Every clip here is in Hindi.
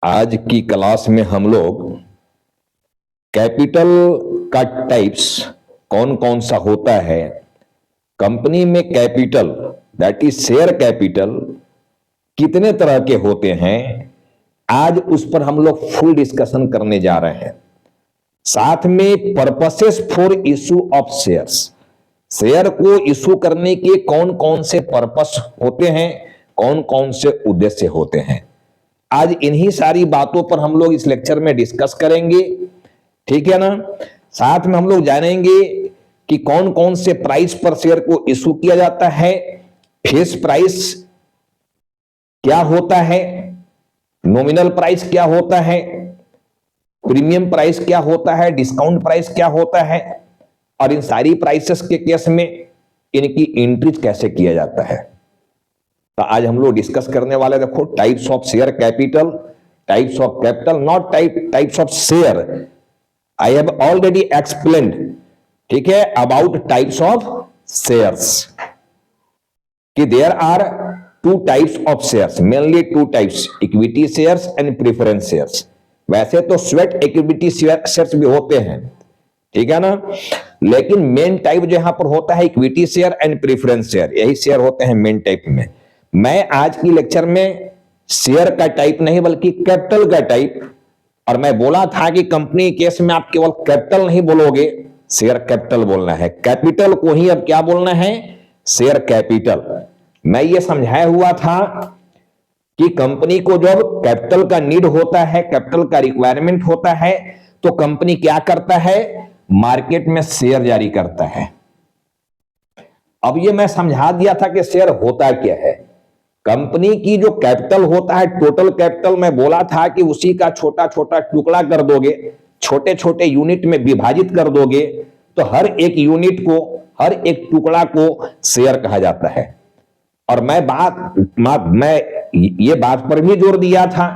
आज की क्लास में हम लोग कैपिटल का टाइप्स कौन कौन सा होता है, कंपनी में capital that is share capital कितने तरह के होते हैं, आज उस पर हम लोग फुल डिस्कशन करने जा रहे हैं। साथ में purposes for issue of shares, share को इशू करने के कौन कौन से पर्पस होते हैं, कौन कौन से उद्देश्य होते हैं, आज इन्हीं सारी बातों पर हम लोग इस लेक्चर में डिस्कस करेंगे। ठीक है ना। साथ में हम लोग जानेंगे कि कौन कौन से प्राइस पर शेयर को इशू किया जाता है, फेस प्राइस क्या होता है, नॉमिनल प्राइस क्या होता है, प्रीमियम प्राइस क्या होता है, डिस्काउंट प्राइस क्या होता है, और इन सारी प्राइसेस के केस में इनकी एंट्रीज कैसे किया जाता है। तो आज हम लोग डिस्कस करने वाले, देखो, types of share capital, types of capital, not types of share. I have already explained, ठीक है, अबाउट टाइप्स ऑफ शेयर्स कि there are two types of shares, mainly two types, equity shares and preference shares. वैसे तो स्वेट इक्विटी शेयर्स भी होते हैं, ठीक है ना, लेकिन मेन टाइप जो यहां पर होता है equity share and preference share, यही शेयर होते हैं मेन टाइप में। मैं आज की लेक्चर में शेयर का टाइप नहीं बल्कि कैपिटल का टाइप, और मैं बोला था कि कंपनी केस में आप केवल कैपिटल नहीं बोलोगे, शेयर कैपिटल बोलना है, कैपिटल को ही अब क्या बोलना है, शेयर कैपिटल। मैं ये समझाया हुआ था कि कंपनी को जब कैपिटल का नीड होता है, कैपिटल का रिक्वायरमेंट होता है, तो कंपनी क्या करता है, मार्केट में शेयर जारी करता है। अब ये मैं समझा दिया था कि शेयर होता क्या है। कंपनी की जो कैपिटल होता है, टोटल कैपिटल, मैं बोला था कि उसी का छोटा छोटा टुकड़ा कर दोगे, छोटे छोटे यूनिट में विभाजित कर दोगे, तो हर एक यूनिट को, हर एक टुकड़ा को शेयर कहा जाता है। और मैं ये बात पर भी जोर दिया था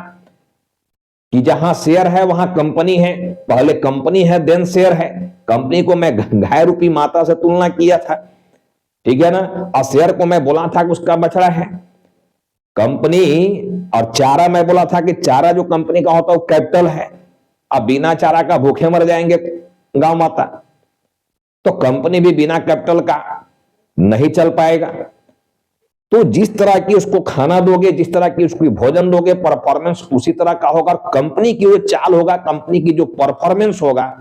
कि जहां शेयर है वहां कंपनी है, पहले कंपनी है देन शेयर है। कंपनी को मैं गाय रूपी माता से तुलना किया था, ठीक है ना, और शेयर को मैं बोला था कि उसका बछड़ा है। कंपनी और चारा मैं बोला था कि चारा जो कंपनी का होता है वो कैपिटल है। अब बिना चारा का भूखे मर जाएंगे गांव माता, तो कंपनी भी बिना कैपिटल का नहीं चल पाएगा। तो जिस तरह की उसको खाना दोगे, जिस तरह की उसको भोजन दोगे, परफॉर्मेंस उसी तरह का होगा। कंपनी की जो चाल होगा, कंपनी की जो परफॉर्मेंस होगा,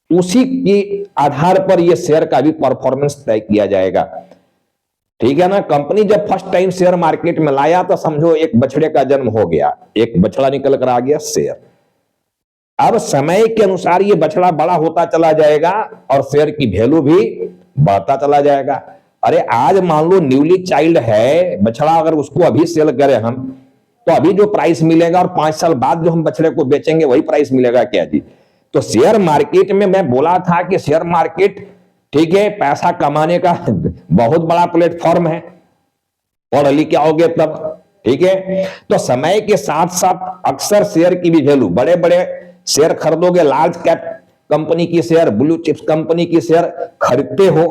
उसी के आधार पर यह शेयर का भी परफॉर्मेंस तय किया जाएगा, ठीक है ना। कंपनी जब फर्स्ट टाइम शेयर मार्केट में लाया तो समझो एक बछड़े का जन्म हो गया, एक बछड़ा निकल कर आ गया शेयर। अब समय के अनुसार ये बछड़ा बड़ा होता चला जाएगा और शेयर की वैल्यू भी बढ़ता चला जाएगा। अरे आज मान लो न्यूली चाइल्ड है बछड़ा, अगर उसको अभी सेल करें हम, तो अभी जो प्राइस मिलेगा और 5 साल बाद जो हम बछड़े को बेचेंगे वही प्राइस मिलेगा क्या जी। तो शेयर मार्केट में मैं बोला था कि शेयर मार्केट, ठीक है, पैसा कमाने का बहुत बड़ा प्लेटफॉर्म है, पढ़ लिख के आओगे तब, ठीक है। तो समय के साथ साथ अक्सर शेयर की भी वैल्यू, बड़े बड़े शेयर खरीदोगे, लार्ज कैप कंपनी की शेयर, ब्लू चिप्स कंपनी की शेयर खरीदते हो,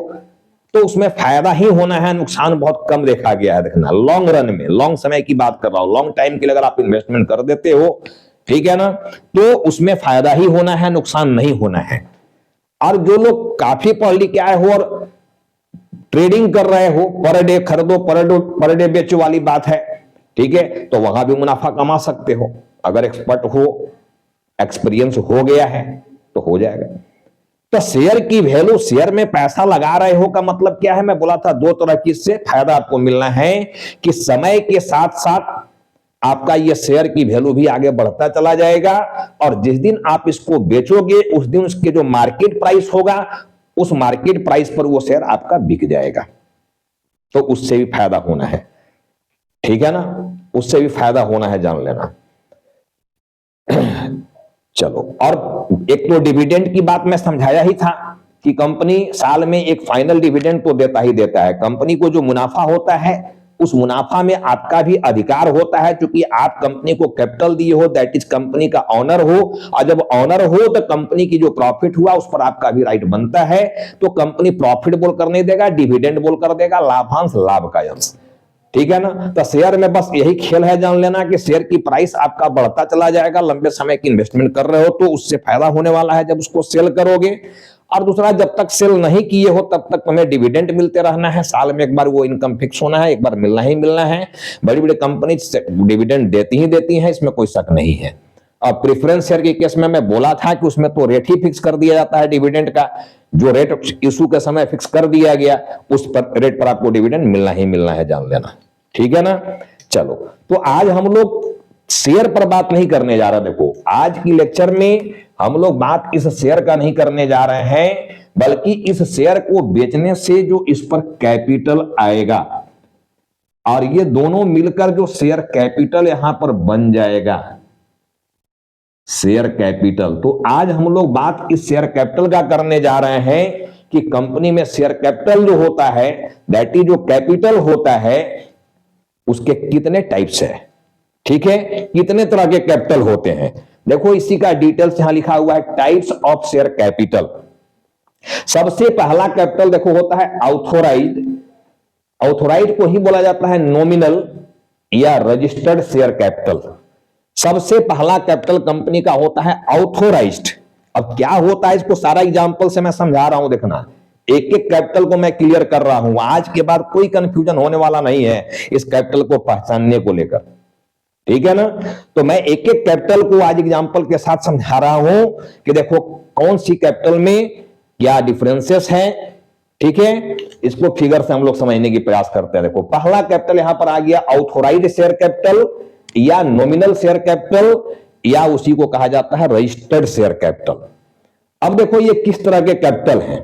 तो उसमें फायदा ही होना है, नुकसान बहुत कम देखा गया है। देखना लॉन्ग रन में, लॉन्ग समय की बात कर रहा हूं, लॉन्ग टाइम के लिए अगर आप इन्वेस्टमेंट कर देते हो, ठीक है ना, तो उसमें फायदा ही होना है, नुकसान नहीं होना है। और जो लोग काफी पढ़ लिख के आए हो और ट्रेडिंग कर रहे हो, पर डे खरीदो पर डे बेचो वाली बात है, ठीक है, तो वहां भी मुनाफा कमा सकते हो। अगर एक्सपर्ट हो, एक्सपीरियंस हो गया है तो हो जाएगा। तो शेयर की वैल्यू, शेयर में पैसा लगा रहे हो का मतलब क्या है, मैं बोला था दो तरह की इससे फायदा आपको मिलना है कि समय के साथ साथ आपका यह शेयर की वैल्यू भी आगे बढ़ता चला जाएगा, और जिस दिन आप इसको बेचोगे उस दिन उसके जो मार्केट प्राइस होगा, उस मार्केट प्राइस पर वो शेयर आपका बिक जाएगा। तो उससे भी फायदा होना है, ठीक है ना, उससे भी फायदा होना है, जान लेना। चलो, और एक तो डिविडेंड की बात मैं समझाया ही था कि कंपनी साल में एक फाइनल डिविडेंड तो देता ही देता है। कंपनी को जो मुनाफा होता है उस मुनाफा में आपका भी अधिकार होता है, क्योंकि आप कंपनी को कैपिटल दिए हो, दैट इज कंपनी का ऑनर हो, और जब ऑनर हो तो कंपनी की जो प्रॉफिट हुआ उस पर आपका भी राइट बनता है। तो कंपनी प्रॉफिट बोल कर नहीं देगा, डिविडेंड बोल कर देगा, लाभांश, लाभ का अंश। ठीक है ना। तो शेयर में बस यही खेल है, जान लेना कि शेयर की प्राइस आपका बढ़ता चला जाएगा, लंबे समय की इन्वेस्टमेंट कर रहे हो तो उससे फायदा होने वाला है जब उसको सेल करोगे। और दूसरा, जब तक सेल नहीं किए हो तब तक हमें डिविडेंड मिलते रहना है, साल में एक बार वो इनकम फिक्स होना है, एक बार मिलना ही मिलना है। बड़ी बड़ी कंपनी डिविडेंड देती ही देती है, इसमें कोई शक नहीं है। और प्रेफरेंस शेयर के केस में मैं बोला था कि उसमें तो रेट ही फिक्स कर दिया जाता है डिविडेंड का, जो रेट इशू के समय फिक्स कर दिया गया उस पर रेट पर आपको डिविडेंड मिलना ही मिलना है, जान लेना। ठीक है ना। चलो, तो आज हम लोग शेयर पर बात नहीं करने जा रहे। देखो, आज की लेक्चर में हम लोग बात इस शेयर का नहीं करने जा रहे हैं, बल्कि इस शेयर को बेचने से जो इस पर कैपिटल आएगा और ये दोनों मिलकर जो शेयर कैपिटल यहां पर बन जाएगा, शेयर कैपिटल। तो आज हम लोग बात इस शेयर कैपिटल का करने जा रहे हैं कि कंपनी में शेयर कैपिटल जो होता है, दैट इज जो कैपिटल होता है, उसके कितने टाइप्स है। ठीक है, कितने तरह के कैपिटल होते हैं। देखो, इसी का डिटेल्स यहां लिखा हुआ है, टाइप्स ऑफ शेयर कैपिटल। सबसे पहला कैपिटल देखो होता है ऑथोराइज्ड। ऑथोराइज्ड को ही बोला जाता है नॉमिनल या रजिस्टर्ड शेयर कैपिटल। सबसे पहला कैपिटल कंपनी का होता है ऑथोराइज्ड। अब क्या होता है, इसको सारा एग्जांपल से मैं समझा रहा हूं, देखना। एक एक कैपिटल को मैं क्लियर कर रहा हूं, आज के बाद कोई कंफ्यूजन होने वाला नहीं है इस कैपिटल को पहचानने को लेकर। ठीक है ना। तो मैं एक एक कैपिटल को आज एग्जांपल के साथ समझा रहा हूं कि देखो कौन सी कैपिटल में क्या डिफरेंसेस है। ठीक है, इसको फिगर से हम लोग समझने की प्रयास करते हैं। देखो, पहला कैपिटल यहां पर आ गया ऑथोराइज्ड शेयर कैपिटल या नॉमिनल शेयर कैपिटल, या उसी को कहा जाता है रजिस्टर्ड शेयर कैपिटल। अब देखो ये किस तरह के कैपिटल हैं।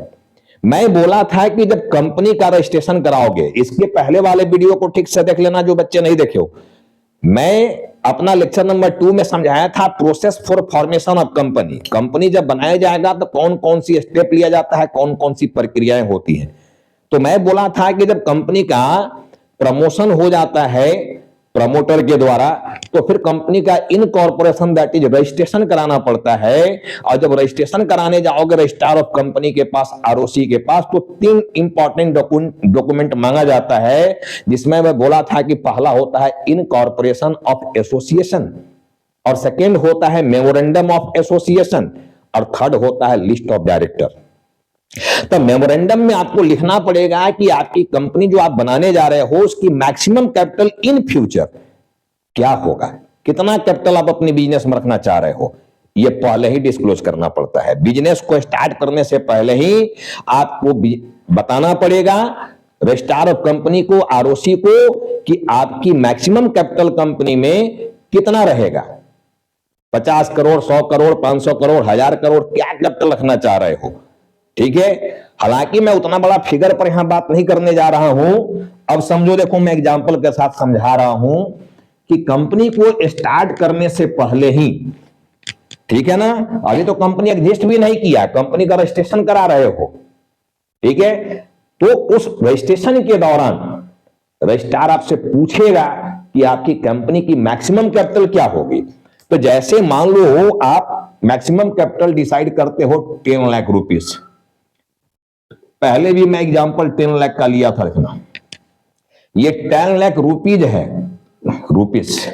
मैं बोला था कि जब कंपनी का रजिस्ट्रेशन कराओगे, इसके पहले वाले वीडियो को ठीक से देख लेना जो बच्चे नहीं देखे हो। मैं अपना लेक्चर नंबर 2 में समझाया था process for formation of company. Company जब बनाया जाएगा तो कौन कौन सी स्टेप लिया जाता है, कौन कौन सी प्रक्रियाएं होती हैं। तो मैं बोला था कि जब कंपनी का प्रमोशन हो जाता है प्रमोटर के द्वारा, तो फिर कंपनी का इनकॉर्पोरेशन दैट इज रजिस्ट्रेशन कराना पड़ता है। और जब रजिस्ट्रेशन कराने जाओगे रजिस्ट्रार ऑफ कंपनी के पास, आरओसी के पास, तो 3 इंपॉर्टेंट डॉक्यूमेंट मांगा जाता है, जिसमें मैं बोला था कि पहला होता है इनकॉर्पोरेशन ऑफ एसोसिएशन, और सेकेंड होता है मेमोरेंडम ऑफ एसोसिएशन, और थर्ड होता है लिस्ट ऑफ डायरेक्टर। तो मेमोरेंडम में आपको लिखना पड़ेगा कि आपकी कंपनी जो आप बनाने जा रहे हो उसकी मैक्सिमम कैपिटल इन फ्यूचर क्या होगा, कितना कैपिटल आप अपनी बिजनेस में रखना चाह रहे हो, यह पहले ही डिस्क्लोज करना पड़ता है। बिजनेस को स्टार्ट करने से पहले ही आपको बताना पड़ेगा रजिस्ट्रार ऑफ कंपनी को, आरओसी को, कि आपकी मैक्सिमम कैपिटल कंपनी में कितना रहेगा। 50 करोड़, 100 करोड़, 500 करोड़, 1000 करोड़, क्या कैपिटल रखना चाह रहे हो। ठीक है, हालांकि मैं उतना बड़ा फिगर पर यहां बात नहीं करने जा रहा हूं। अब समझो, देखो मैं एग्जांपल के साथ समझा रहा हूं कि कंपनी को स्टार्ट करने से पहले ही, ठीक है ना, अभी तो कंपनी एग्जिस्ट भी नहीं किया, कंपनी का रजिस्ट्रेशन करा रहे हो। ठीक है, तो उस रजिस्ट्रेशन के दौरान रजिस्ट्रार आपसे पूछेगा कि आपकी कंपनी की मैक्सिमम कैपिटल क्या होगी। तो जैसे मान लो आप मैक्सिमम कैपिटल डिसाइड करते हो 10 लाख रुपीस। पहले भी मैं एग्जांपल 10 लाख का लिया था, देखना ये 10 लाख रुपीज है, रुपीस।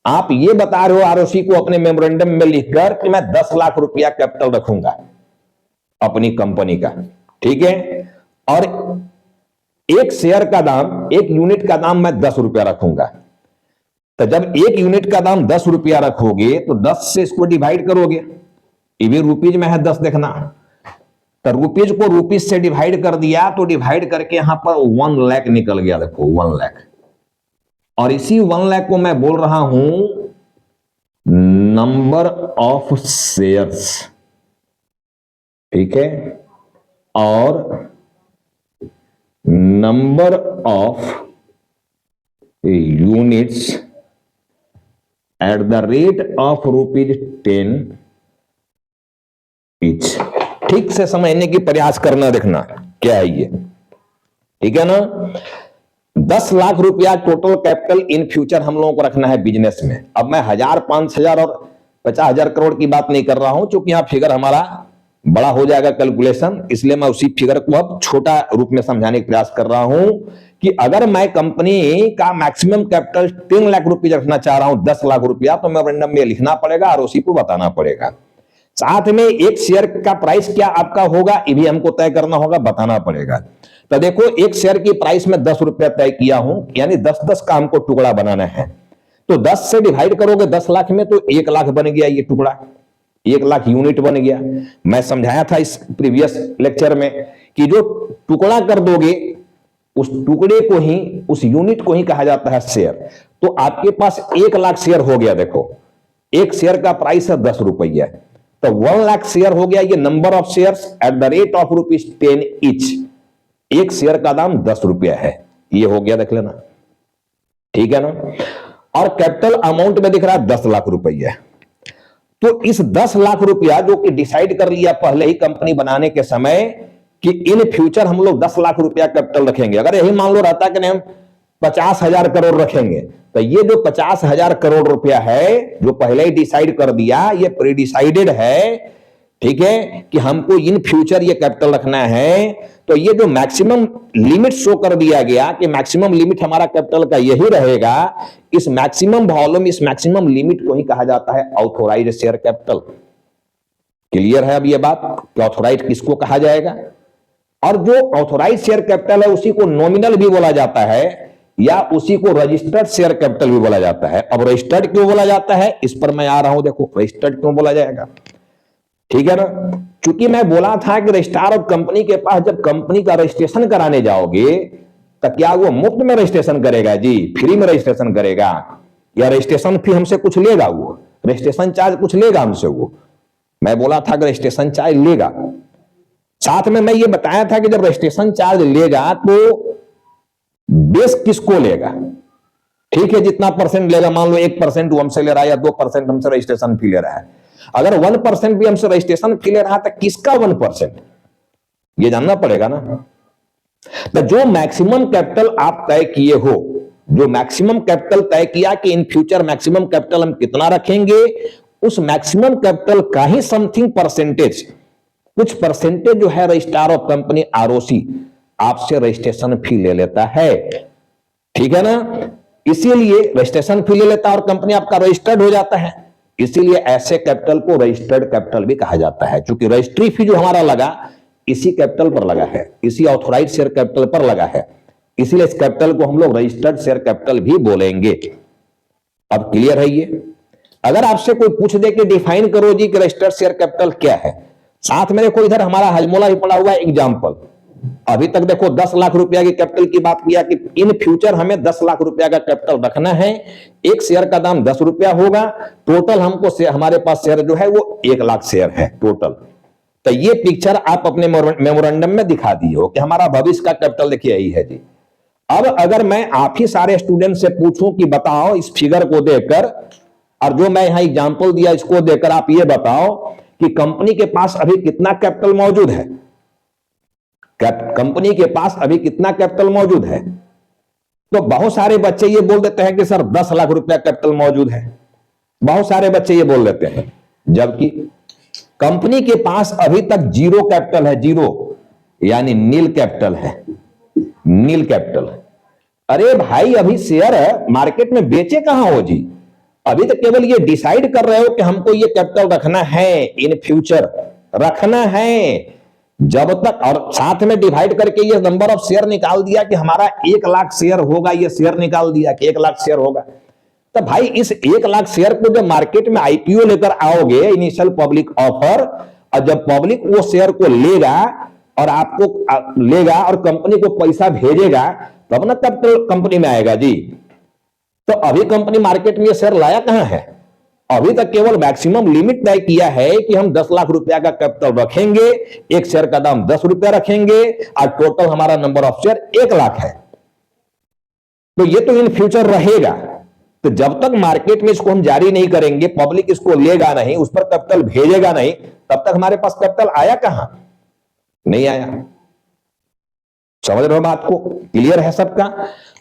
आप ये बता रहे हो आरओसी को अपने मेमोरेंडम में लिखकर कि मैं 10 लाख रुपया कैपिटल रखूंगा अपनी कंपनी का। ठीक है, और एक शेयर का दाम, एक यूनिट का दाम मैं 10 रुपया रखूंगा। तो जब एक यूनिट का दाम 10 रुपया रखोगे तो 10 से इसको डिवाइड करोगे, ये भी रुपीज में है 10, देखना। तो रुपीज को रुपीज से डिवाइड कर दिया, तो डिवाइड करके यहां पर 1 लाख निकल गया, देखो 1 लाख। और इसी 1 लाख को मैं बोल रहा हूं नंबर ऑफ शेयर्स। ठीक है, और number of units at the rate of ₹10 each. ठीक से समझने की प्रयास करना, देखना क्या है ये। ठीक है ना। 10 लाख रुपया टोटल कैपिटल इन फ्यूचर हम लोगों को रखना है बिजनेस में। अब मैं 1000, 5000 और 50,000 करोड़ की बात नहीं कर रहा हूं, क्योंकि यहां फिगर हमारा बड़ा हो जाएगा कैलकुलेशन, इसलिए मैं उसी फिगर को अब छोटा रूप में समझाने का प्रयास कर रहा हूं कि अगर मैं कंपनी का मैक्सिमम कैपिटल 3 लाख रुपए रखना चाह रहा हूं 10 लाख रुपया, तो मेमोरेंडम में लिखना पड़ेगा और उसी को बताना पड़ेगा। साथ में एक शेयर का प्राइस क्या आपका होगा ये भी हमको तय करना होगा, बताना पड़ेगा। तो देखो एक शेयर की प्राइस में 10 रुपया तय किया हूं, यानी 10-10 का हमको टुकड़ा बनाना है। तो 10 से डिवाइड करोगे 10 लाख में तो 1 लाख बन गया ये टुकड़ा, 1 लाख यूनिट बन गया। मैं समझाया था इस प्रीवियस लेक्चर में कि जो टुकड़ा कर दोगे उस टुकड़े को ही, उस यूनिट को ही कहा जाता है शेयर। तो आपके पास 1 लाख शेयर हो गया। देखो एक शेयर का प्राइस है 10 रुपया, तो 1 लाख शेयर हो गया। ये number of shares at the rate of ₹10 each. एक शेयर का दाम 10 रुपया है, ये हो गया, देख लेना, ठीक है ना। और कैपिटल अमाउंट में दिख रहा है 10 लाख रुपया। तो इस 10 लाख रुपया जो कि डिसाइड कर लिया पहले ही कंपनी बनाने के समय कि इन फ्यूचर हम लोग 10 लाख रुपया कैपिटल रखेंगे। अगर यही मान लो रहता कि नहीं हम 50,000 करोड़ रखेंगे, तो ये जो 50,000 करोड़ रुपया है जो पहले ही डिसाइड कर दिया, ये प्री डिसाइडेड है, ठीक है, कि हमको इन फ्यूचर ये कैपिटल रखना है। तो ये जो मैक्सिमम लिमिट शो कर दिया गया कि मैक्सिमम लिमिट हमारा कैपिटल का यही रहेगा, इस मैक्सिमम वॉल्यूम, इस मैक्सिमम लिमिट को ही कहा जाता है ऑथोराइज्ड शेयर कैपिटल। क्लियर है अब ये बात कि ऑथोराइज्ड किसको कहा जाएगा? और जो ऑथोराइज्ड शेयर कैपिटल है उसी को नॉमिनल भी बोला जाता है या उसी को रजिस्टर्ड शेयर कैपिटल भी बोला जाता है। अब रजिस्टर्ड क्यों बोला जाता है इस पर मैं आ रहा हूं। देखो रजिस्टर्ड क्यों बोला जाएगा, ठीक है ना, क्योंकि मैं बोला था कि रजिस्ट्रार ऑफ कंपनी के पास जब कंपनी का रजिस्ट्रेशन कराने जाओगे तो क्या वो मुफ्त में रजिस्ट्रेशन करेगा? जी, फ्री में रजिस्ट्रेशन करेगा, या रजिस्ट्रेशन फी हमसे कुछ लेगा? वो रजिस्ट्रेशन चार्ज कुछ लेगा हमसे। वो मैं बोला था कि रजिस्ट्रेशन चार्ज लेगा। साथ में मैं ये बताया था कि जब रजिस्ट्रेशन चार्ज लेगा तो बेस किसको लेगा? ठीक है, जितना परसेंट लेगा, मान लो 1% वो हमसे ले रहा है या 2% हमसे रजिस्ट्रेशन फी ले रहा है। अगर 1% भी हमसे रजिस्ट्रेशन फी ले रहा था, किसका 1%? ये जानना पड़ेगा ना। तो जो मैक्सिमम कैपिटल आप तय किए हो, जो मैक्सिमम कैपिटल तय किया कि इन फ्यूचर मैक्सिमम कैपिटल हम कितना रखेंगे, उस मैक्सिमम कैपिटल का ही समथिंग परसेंटेज, कुछ परसेंटेज जो है रजिस्ट्रार ऑफ कंपनी आरओसी आपसे रजिस्ट्रेशन फी ले लेता है, ठीक है ना। इसीलिए रजिस्ट्रेशन फी ले लेता है और कंपनी आपका रजिस्टर्ड हो जाता है। इसीलिए ऐसे कैपिटल को रजिस्टर्ड कैपिटल भी कहा जाता है, क्योंकि रजिस्ट्री फी जो हमारा लगा इसी कैपिटल पर लगा है, इसी ऑथोराइज्ड शेयर कैपिटल पर लगा है। इसीलिए इस कैपिटल को हम लोग रजिस्टर्ड शेयर कैपिटल भी बोलेंगे। अब क्लियर है ये? अगर आपसे कोई पूछ दे कि डिफाइन करो जी कि रजिस्टर्ड शेयर कैपिटल क्या है, साथ में देखो इधर हमारा हजमोला भी पड़ा हुआ है एग्जाम्पल। अभी तक देखो 10 लाख रुपया की कैपिटल की बात किया कि इन फ्यूचर हमें 10 लाख रुपया का कैपिटल रखना है। एक शेयर का दाम 10 रुपया होगा। टोटल हमको हमारे पास शेयर जो है वो 1 लाख शेयर है टोटल। तो ये पिक्चर आप अपने मेमोरेंडम में दिखा दिए हो कि हमारा भविष्य का कैपिटल देखिए यही है जी। अब अगर मैं आप ही सारे स्टूडेंट से पूछूं कि बताओ इस फिगर को देखकर और जो मैं यहां एग्जांपल दिया इसको देखकर आप ये बताओ कि कंपनी के पास अभी कितना कैपिटल मौजूद है। कंपनी के पास अभी कितना कैपिटल मौजूद है? तो बहुत सारे बच्चे ये बोल देते हैं कि सर 10 लाख रुपया कैपिटल मौजूद है। बहुत सारे बच्चे ये बोल देते हैं, जबकि कंपनी के पास अभी तक जीरो कैपिटल है, जीरो यानी नील कैपिटल है, नील कैपिटल। अरे भाई अभी शेयर मार्केट में बेचे कहां हो जी? अभी तो केवल ये डिसाइड कर रहे हो कि हमको ये कैपिटल रखना है, इन फ्यूचर रखना है। जब तक और साथ में डिवाइड करके ये नंबर ऑफ शेयर निकाल दिया कि हमारा 1 लाख शेयर होगा, ये शेयर निकाल दिया कि 1 लाख शेयर होगा। तो भाई इस 1 लाख शेयर को जब मार्केट में आईपीओ लेकर आओगे, इनिशियल पब्लिक ऑफर, और जब पब्लिक वो शेयर को लेगा और आपको लेगा और कंपनी को पैसा भेजेगा तब ना कैपिटल कंपनी में आएगा जी। तो अभी कंपनी मार्केट में शेयर लाया कहां है? अभी तक केवल मैक्सिमम लिमिट तय किया है कि हम 10 लाख रुपया का कैपिटल रखेंगे, एक शेयर का दाम 10 रुपया रखेंगे और टोटल हमारा नंबर ऑफ शेयर 1 लाख है। तो ये तो इन फ्यूचर रहेगा। तो जब तक मार्केट में इसको हम जारी नहीं करेंगे, पब्लिक इसको लेगा नहीं, उस पर कैपिटल भेजेगा नहीं, तब तक हमारे पास कैपिटल आया कहां? नहीं आया। समझ रहे हो बात को? क्लियर है सबका?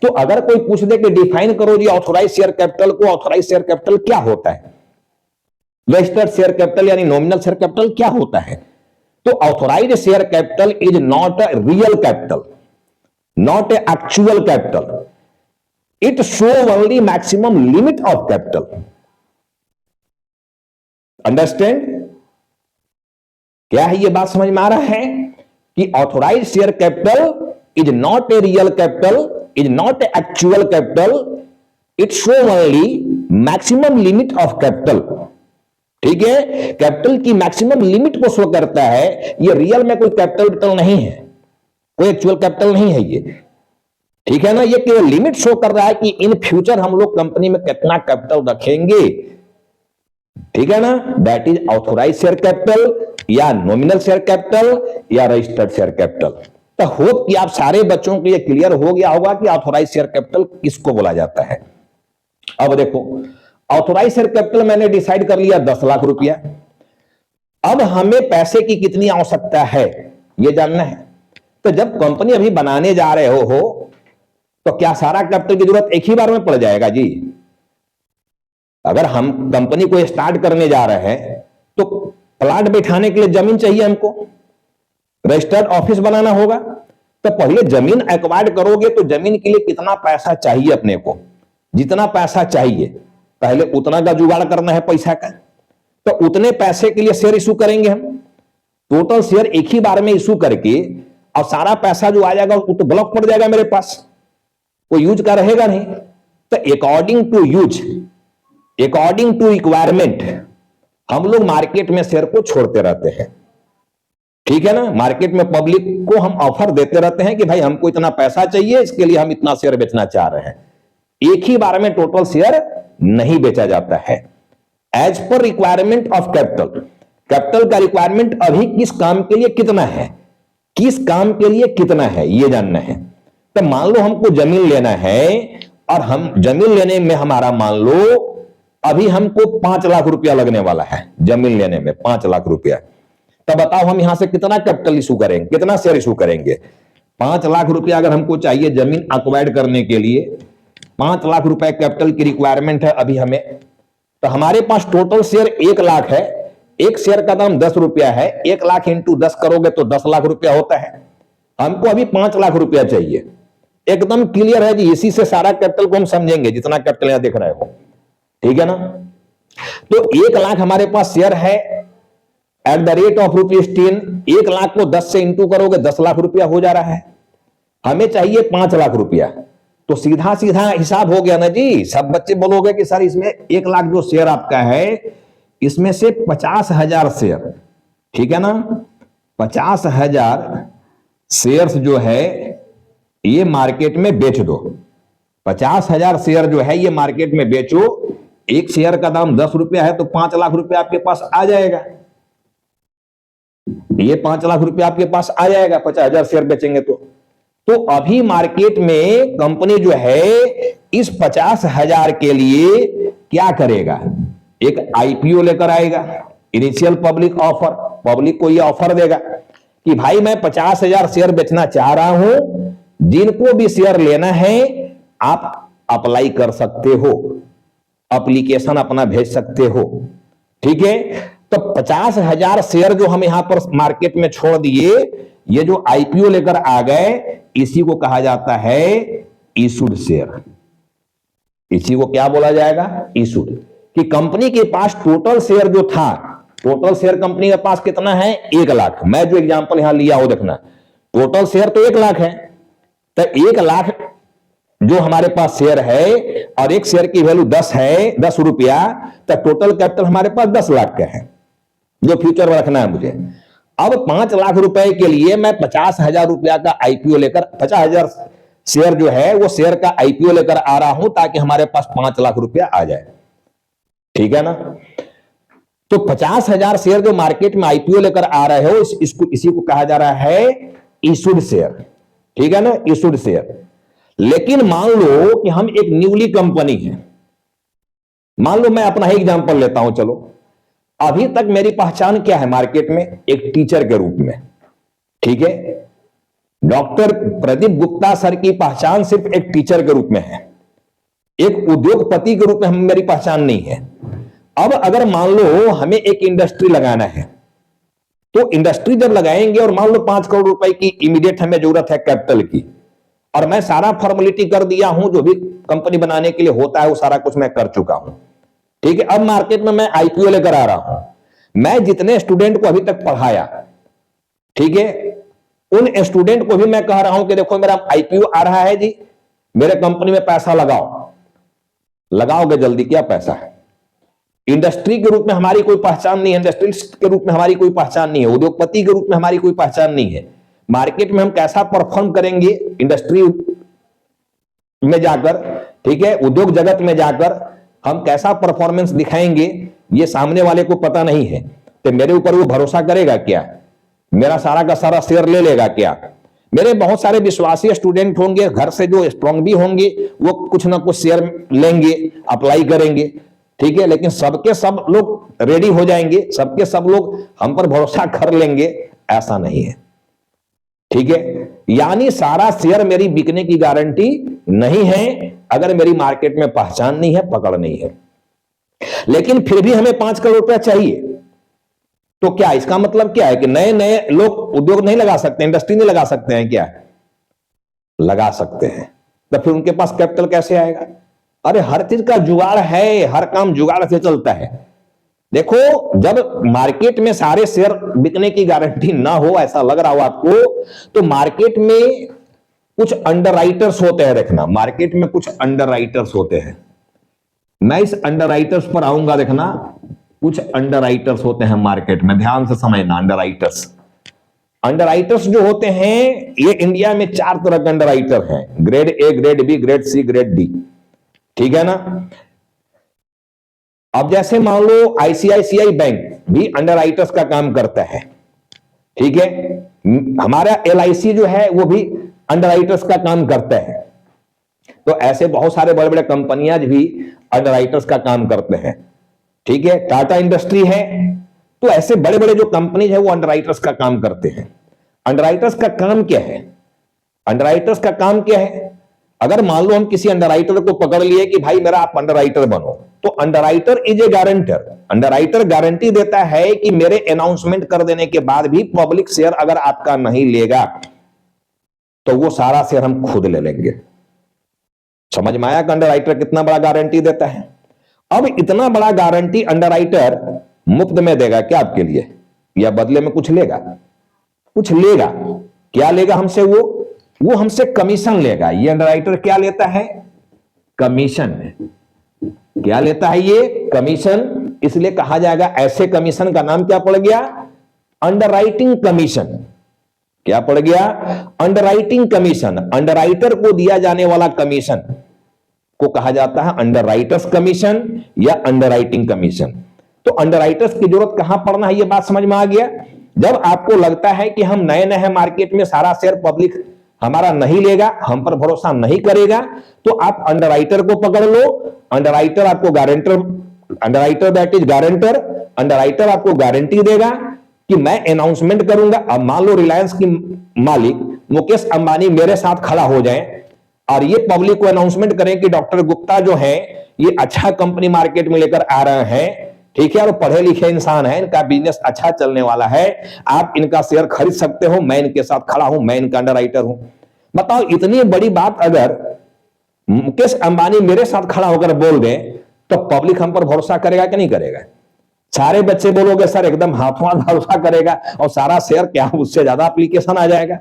तो अगर कोई पूछ दे कि डिफाइन करो जी ऑथोराइज शेयर कैपिटल को, ऑथोराइज शेयर कैपिटल क्या होता है, रजिस्टर्ड शेयर कैपिटल यानी नॉमिनल शेयर कैपिटल क्या होता है, तो authorised share capital is not a real capital, not a actual capital, it show only maximum limit of capital. Understand? क्या है ये बात समझ में आ रहा है कि authorised share capital is not a real capital, is not a actual capital, it show only maximum limit of capital. ठीक है, कैपिटल की मैक्सिमम लिमिट को शो करता है, ये रियल में कोई कैपिटल नहीं है, कोई एक्चुअल कैपिटल नहीं है ये। ठीक है ना, ये केवल लिमिट शो कर रहा है कि इन फ्यूचर हम लोग कंपनी में कितना कैपिटल रखेंगे। ठीक है ना, that is authorised share capital या नॉमिनल शेयर कैपिटल या रजिस्टर्ड शेयर कैपिटल। तो होप कि आप सारे बच्चों को ये क्लियर हो गया होगा कि ऑथोराइज्ड शेयर कैपिटल किसको बोला जाता है। अब देखो, ऑथोराइज्ड शेयर कैपिटल मैंने डिसाइड कर लिया 10 लाख रुपया। अब हमें पैसे की कितनी आवश्यकता है यह जानना है। तो जब कंपनी अभी बनाने जा रहे हो तो क्या सारा कैपिटल की जरूरत एक ही बार में पड़ जाएगा जी? अगर हम कंपनी को स्टार्ट करने जा रहे हैं तो प्लांट बैठाने के लिए जमीन चाहिए, हमको रजिस्टर्ड ऑफिस बनाना होगा। तो पहले जमीन एक्वायर्ड करोगे तो जमीन के लिए कितना पैसा चाहिए अपने को, जितना पैसा चाहिए पहले उतना का जुगाड़ करना है पैसा का। तो उतने पैसे के लिए शेयर इशू करेंगे हम, टोटल शेयर एक ही बार में इशू करके, और सारा पैसा जो आ जाएगा वो तो ब्लॉक पड़ जाएगा मेरे पास, कोई यूज का रहेगा नहीं। तो according to use, according to requirement हम लोग मार्केट में शेयर को छोड़ते रहते हैं। ठीक है ना, मार्केट में पब्लिक को हम ऑफर देते रहते हैं कि भाई हमको इतना पैसा चाहिए, इसके लिए हम इतना शेयर बेचना चाह रहे हैं। एक ही बार में टोटल शेयर नहीं बेचा जाता है। एज पर रिक्वायरमेंट ऑफ कैपिटल, कैपिटल का रिक्वायरमेंट अभी किस काम के लिए कितना है, किस काम के लिए कितना है ये जानना है। तो मान लो हमको जमीन लेना है और हम जमीन लेने में हमारा मान लो अभी हमको 5 लाख रुपया लगने वाला है, जमीन लेने में 5 लाख रुपया। तब बताओ हम यहां से कितना कैपिटल इशू करेंगे, कितना शेयर इशू करेंगे? 5 लाख रुपया अगर हमको चाहिए जमीन एक्वायर्ड करने के लिए, 5 लाख रुपए कैपिटल की रिक्वायरमेंट है अभी हमें। तो हमारे पास टोटल शेयर 1 लाख है, एक शेयर का दाम 10 रुपया है, 1 लाख इंटू 10 करोगे तो 10 लाख रुपया होता है। हमको अभी 5 लाख रुपया चाहिए। एकदम क्लियर है जी, इसी से सारा कैपिटल को हम समझेंगे जितना कैपिटल यहां देख रहे हो। ठीक है ना, तो 1 लाख हमारे पास शेयर है at the rate of ₹10। 1 lakh को 10 से इंटू करोगे 10 लाख रुपया हो जा रहा है। हमें चाहिए 5 लाख रुपया। तो सीधा सीधा हिसाब हो गया ना जी। सब बच्चे बोलोगे कि सर इसमें 1 लाख जो शेयर आपका है इसमें से 50,000 शेयर, ठीक है ना, 50,000 शेयर्स जो है ये मार्केट में बेच दो। 50,000 शेयर जो है ये मार्केट में बेचो। एक शेयर का दाम 10 रुपया है तो 5 लाख रुपया आपके पास आ जाएगा। ये 5 लाख रुपया आपके पास आ जाएगा 50,000 शेयर बेचेंगे तो अभी मार्केट में कंपनी जो है इस 50,000 के लिए क्या करेगा? एक आईपीओ लेकर आएगा, इनिशियल पब्लिक ऑफर। पब्लिक को ये ऑफर देगा कि भाई मैं 50,000 शेयर बेचना चाह रहा हूं, जिनको भी शेयर लेना है आप अप्लाई कर सकते हो, एप्लीकेशन अपना भेज सकते हो। ठीक है, तो 50,000 शेयर जो हम यहां पर मार्केट में छोड़ दिए, ये जो आईपीओ लेकर आ गए, इसी को कहा जाता है इशूड शेयर। इसी को क्या बोला जाएगा? इशूड। कि कंपनी के पास टोटल शेयर जो था, टोटल शेयर कंपनी के पास कितना है? 1 लाख। मैं जो एग्जांपल यहां लिया हो देखना, टोटल शेयर तो 1 लाख है। तो 1 लाख जो हमारे पास शेयर है और एक शेयर की वैल्यू 10 है, 10 रुपया, तो टोटल कैपिटल हमारे पास 10 लाख का है जो फ्यूचर में रखना है मुझे। अब 5 लाख रुपए के लिए मैं 50,000 रुपया का आईपीओ लेकर, 50,000 शेयर जो है वो शेयर का आईपीओ लेकर आ रहा हूं ताकि हमारे पास 5 लाख रुपया आ जाए। ठीक है ना, तो 50,000 शेयर जो मार्केट में आईपीओ लेकर आ रहे हो, इसी को कहा जा रहा है इशूड शेयर। ठीक है ना, इशूड शेयर। लेकिन मान लो कि हम एक न्यूली कंपनी है, मान लो मैं अपना ही एग्जांपल लेता हूं। चलो, अभी तक मेरी पहचान क्या है मार्केट में? एक टीचर के रूप में। ठीक है, डॉक्टर प्रदीप गुप्ता सर की पहचान सिर्फ एक टीचर के रूप में है, एक उद्योगपति के रूप में मेरी पहचान नहीं है। अब अगर मान लो हमें एक इंडस्ट्री लगाना है, तो इंडस्ट्री जब लगाएंगे और मान लो 5 करोड़ रुपए की इमीडिएट हमें जरूरत है कैपिटल की, और मैं सारा फॉर्मेलिटी कर दिया हूं, जो भी कंपनी बनाने के लिए होता है वो सारा कुछ मैं कर चुका हूं, ठीक है। अब मार्केट में मैं आईपीओ लेकर आ रहा हूं, मैं जितने स्टूडेंट को अभी तक पढ़ाया, ठीक है, उन स्टूडेंट को भी मैं कह रहा हूं कि देखो मेरा आईपीओ आ रहा है जी, मेरे कंपनी में पैसा लगाओ। लगाओगे जल्दी, क्या पैसा है? इंडस्ट्री के रूप में हमारी कोई पहचान नहीं है, इंडस्ट्रियलिस्ट के रूप में हमारी कोई पहचान नहीं है, उद्योगपति के रूप में हमारी कोई पहचान नहीं है। मार्केट में हम कैसा परफॉर्म करेंगे इंडस्ट्री में जाकर, ठीक है, उद्योग जगत में जाकर हम कैसा परफॉर्मेंस दिखाएंगे, ये सामने वाले को पता नहीं है। तो मेरे ऊपर वो भरोसा करेगा क्या? मेरा सारा का सारा शेयर ले लेगा क्या? मेरे बहुत सारे विश्वासी स्टूडेंट होंगे घर से जो स्ट्रांग भी होंगे, वो कुछ ना कुछ शेयर लेंगे, अप्लाई करेंगे, ठीक है, लेकिन सबके सब लोग रेडी हो जाएंगे, सबके सब लोग हम पर भरोसा कर लेंगे, ऐसा नहीं है, ठीक है। यानी सारा शेयर मेरी बिकने की गारंटी नहीं है अगर मेरी मार्केट में पहचान नहीं है, पकड़ नहीं है। लेकिन फिर भी हमें 5 करोड़ रुपया चाहिए, तो क्या इसका मतलब क्या है कि नए नए लोग उद्योग नहीं लगा सकते, इंडस्ट्री नहीं लगा सकते हैं? क्या लगा सकते हैं। तो फिर उनके पास कैपिटल कैसे आएगा? अरे हर चीज का जुगाड़ है, हर काम जुगाड़ से चलता है। देखो, जब मार्केट में सारे शेयर बिकने की गारंटी ना हो, ऐसा लग रहा हो आपको, तो मार्केट में कुछ अंडरराइटर्स होते हैं। देखना, मार्केट में कुछ अंडरराइटर्स होते हैं, मैं इस अंडरराइटर्स पर आऊंगा। देखना, कुछ अंडरराइटर्स होते हैं मार्केट में, ध्यान से समझना। अंडरराइटर्स जो होते हैं, ये इंडिया में 4 तरह के अंडरराइटर हैं, grade A, grade B, grade C, grade D, ठीक है ना। अब जैसे मान लो आईसीआईसीआई बैंक भी अंडरराइटर्स का काम करता है, ठीक है। हमारा एलआईसी जो है वो भी अंडरराइटर्स का काम करता है। तो ऐसे बहुत सारे बड़े बड़े कंपनियां भी अंडरराइटर्स का काम करते हैं, ठीक है। टाटा इंडस्ट्री है, तो ऐसे बड़े बड़े जो कंपनी है वो अंडरराइटर्स का काम करते हैं। अंडरराइटर्स का काम क्या है? अंडरराइटर्स का काम क्या है? अगर मान लो हम किसी अंडरराइटर को पकड़ लिए कि भाई मेरा आप अंडरराइटर बनो, तो underwriter is a guarantor. Underwriter guarantee देता है कि मेरे अनाउंसमेंट कर देने के बाद भी पब्लिक शेयर अगर आपका नहीं लेगा तो वो सारा शेयर हम खुद ले लेंगे। समझ में आया कि अंडरराइटर कितना बड़ा गारंटी देता है? अब इतना बड़ा गारंटी अंडरराइटर मुफ्त में देगा क्या आपके लिए, या बदले में कुछ लेगा? कुछ लेगा। क्या लेगा हमसे? वो हमसे कमीशन लेगा। ये अंडरराइटर क्या लेता है? कमीशन। क्या लेता है ये? कमीशन। इसलिए कहा जाएगा, ऐसे कमीशन का नाम क्या पड़ गया? Underwriting commission. क्या पड़ गया? Underwriting commission. अंडरराइटर को दिया जाने वाला कमीशन को कहा जाता है अंडरराइटर्स कमीशन या अंडरराइटिंग कमीशन। तो अंडरराइटर्स की जरूरत कहां पड़ना है, ये बात समझ में आ गया। जब आपको लगता है कि हम नए नए मार्केट में, सारा शेयर पब्लिक हमारा नहीं लेगा, हम पर भरोसा नहीं करेगा, तो आप अंडरराइटर को पकड़ लो। अंडरराइटर आपको guarantor, underwriter that is guarantor, underwriter आपको गारंटी देगा कि मैं अनाउंसमेंट करूंगा। अब मान लो रिलायंस की मालिक मुकेश अंबानी मेरे साथ खड़ा हो जाए और ये पब्लिक को अनाउंसमेंट करें कि डॉक्टर गुप्ता जो है ये अच्छा कंपनी मार्केट में लेकर आ रहे हैं, ठीक है, और पढ़े लिखे इंसान है, इनका बिजनेस अच्छा चलने वाला है, आप इनका शेयर खरीद सकते हो, मैं इनके साथ खड़ा हूं, मैं इनका अंडरराइटर हूं। बताओ, इतनी बड़ी बात अगर मुकेश अंबानी मेरे साथ खड़ा होकर बोल दे तो पब्लिक हम पर भरोसा करेगा कि नहीं करेगा? सारे बच्चे बोलोगे सर एकदम हाथों हाथ भरोसा करेगा, और सारा शेयर क्या उससे ज्यादा एप्लीकेशन आ जाएगा।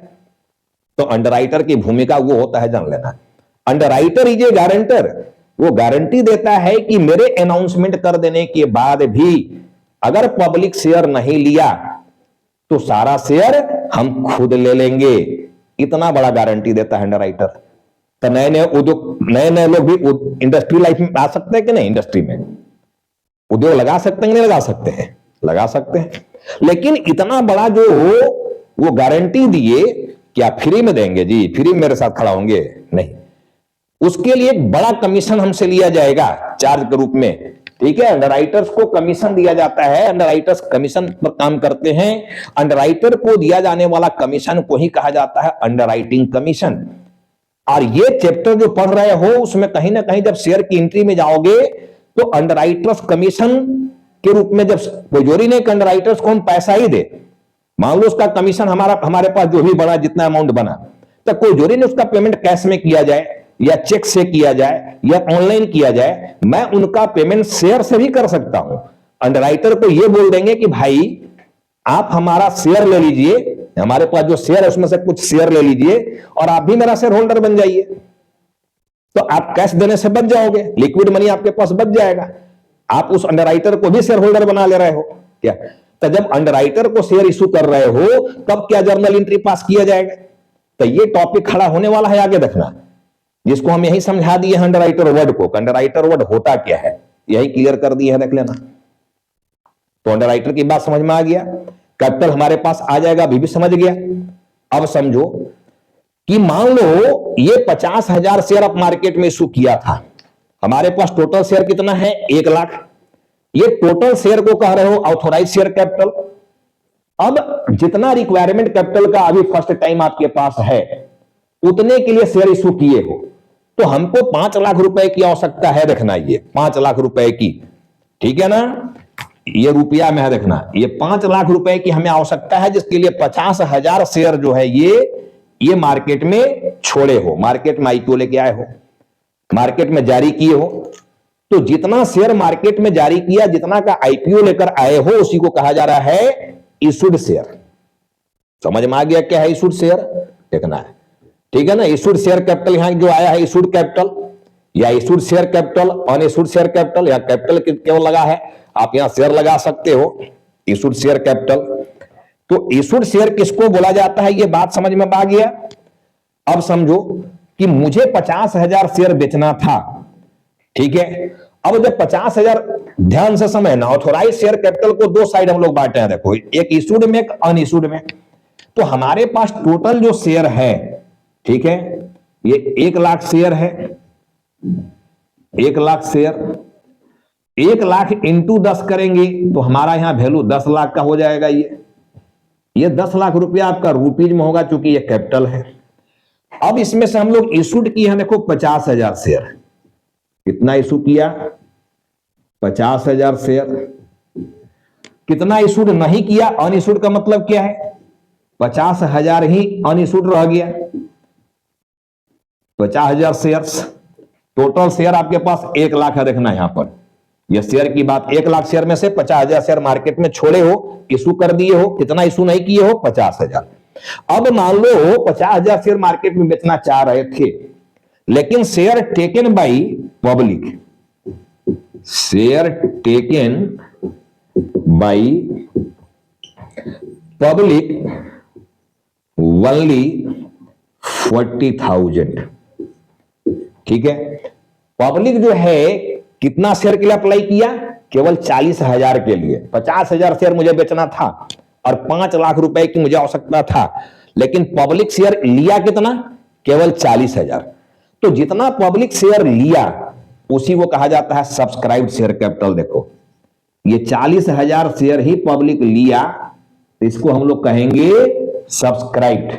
तो अंडरराइटर की भूमिका वो होता है, जान लेना। Underwriter is a guarantor. वो गारंटी देता है कि मेरे अनाउंसमेंट कर देने के बाद भी अगर पब्लिक शेयर नहीं लिया तो सारा शेयर हम खुद ले लेंगे। इतना बड़ा गारंटी देता है अंडरराइटर। तो नए नए उद्योग, नए नए लोग भी इंडस्ट्री लाइफ में आ सकते हैं कि नहीं? इंडस्ट्री में उद्योग लगा सकते हैं कि नहीं लगा सकते हैं? लगा सकते हैं। लेकिन इतना बड़ा जो हो, वो गारंटी दिए, क्या फ्री में देंगे जी? फ्री में मेरे साथ खड़ा होंगे? नहीं, उसके लिए एक बड़ा कमीशन हमसे लिया जाएगा चार्ज के रूप में, ठीक है। अंडरराइटर्स को कमीशन दिया जाता है, अंडरराइटर्स कमीशन पर काम करते हैं। अंडरराइटर को दिया जाने वाला कमीशन को ही कहा जाता है अंडरराइटिंग कमीशन। और ये चैप्टर जो पढ़ रहे हो उसमें कहीं ना कहीं जब शेयर की एंट्री में जाओगे तो अंडरराइटर्स कमीशन के रूप में, जब कोई जोरी नहीं कि अंडरराइटर्स को हम पैसा ही दे, मान लो उसका कमीशन हमारे पास जो भी बना, जितना अमाउंट बना, तो कोई जरूरी नहीं उसका पेमेंट कैश में किया जाए या चेक से किया जाए या ऑनलाइन किया जाए। मैं उनका पेमेंट शेयर से भी कर सकता हूं। अंडरराइटर को यह बोल देंगे कि भाई आप हमारा शेयर ले लीजिए, हमारे पास जो शेयर है उसमें से कुछ शेयर ले लीजिए और आप भी मेरा शेयर होल्डर बन जाइए। तो आप कैश देने से बच जाओगे, लिक्विड मनी आपके पास बच जाएगा। आप उस अंडरराइटर को भी शेयर होल्डर बना ले रहे हो क्या? तो जब अंडरराइटर को शेयर इशू कर रहे हो तब क्या जर्नल एंट्री पास किया जाएगा? तो ये टॉपिक खड़ा होने वाला है, आगे देखना, जिसको हम यही समझा दिए हैं अंडरराइटर वर्ड को। अंडरराइटर वर्ड होता क्या है यही क्लियर कर दिए है, देख लेना। तो अंडरराइटर की बात समझ में आ गया, कैपिटल हमारे पास आ जाएगा, अभी भी समझ गया। अब समझो कि मान लो ये 50,000 शेयर आप मार्केट में इशू किया था, हमारे पास टोटल शेयर कितना है 1 लाख। ये टोटल शेयर को कह रहे हो ऑथोराइज शेयर कैपिटल। अब जितना रिक्वायरमेंट कैपिटल का अभी फर्स्ट टाइम आपके पास है उतने के लिए शेयर इशू किए हो, तो हमको 5 लाख रुपए की आवश्यकता है, देखना ये 5 लाख रुपए की, ठीक है ना, ये रुपया में है, देखना ये 5 लाख रुपए की हमें आवश्यकता है, जिसके लिए 50,000 शेयर जो है ये मार्केट में छोड़े हो, मार्केट में आईपीओ लेके आए हो, मार्केट में जारी किए हो। तो जितना शेयर मार्केट में जारी किया, जितना का आईपीओ लेकर आए हो, उसी को कहा जा रहा है इशूड शेयर। समझ में आ गया क्या है इशूड शेयर? देखना है, ठीक है ना। इशूड शेयर कैपिटल यहां जो आया है इशूड कैपिटल या issued share capital, unissued share capital, या कैपिटल केवल लगा है, आप यहां शेयर लगा सकते हो, इशूड शेयर कैपिटल। तो इशूड शेयर किसको बोला जाता है ये बात समझ में आ गया। अब समझो कि मुझे 50,000 शेयर बेचना था, ठीक है। अब जब 50,000, ध्यान से समझना, ऑथोराइज शेयर कैपिटल को 2 साइड हम लोग बांटे हैं, देखो, एक इशूड में एक अनइशूड में। तो हमारे पास टोटल जो शेयर है, ठीक है, ये 1 लाख शेयर है, 1 लाख शेयर, 1 लाख इंटू 10 करेंगे तो हमारा यहां वैल्यू 10 लाख का हो जाएगा। ये 10 लाख रुपया आपका रुपीज में होगा, चूंकि ये कैपिटल है। अब इसमें से हम लोग इशूड किए हैं, देखो 50,000 शेयर। कितना इशू किया? 50,000 शेयर। कितना इशूड नहीं किया? अनइशूड का मतलब क्या है? 50,000 ही अनइशूड रह गया। 50,000 शेयर्स, टोटल शेयर आपके पास 1 लाख है, देखना यहां पर यह शेयर की बात। 1 लाख शेयर में से 50,000 शेयर मार्केट में छोड़े हो, इशू कर दिए हो। कितना इशू नहीं किए हो? 50,000। अब मान लो 50,000 शेयर मार्केट में बेचना चाह रहे थे, लेकिन share taken by public, share taken by public only 40,000, ठीक है। पब्लिक जो है कितना शेयर के लिए अप्लाई किया? केवल 40,000 के लिए। 50,000 शेयर मुझे बेचना था और 5 लाख रुपए की मुझे आवश्यकता था, लेकिन पब्लिक शेयर लिया कितना? केवल 40,000। तो जितना पब्लिक शेयर लिया उसी को कहा जाता है सब्सक्राइब्ड शेयर कैपिटल। देखो ये 40,000 शेयर ही पब्लिक लिया, तो इसको हम लोग कहेंगे सब्सक्राइब्ड,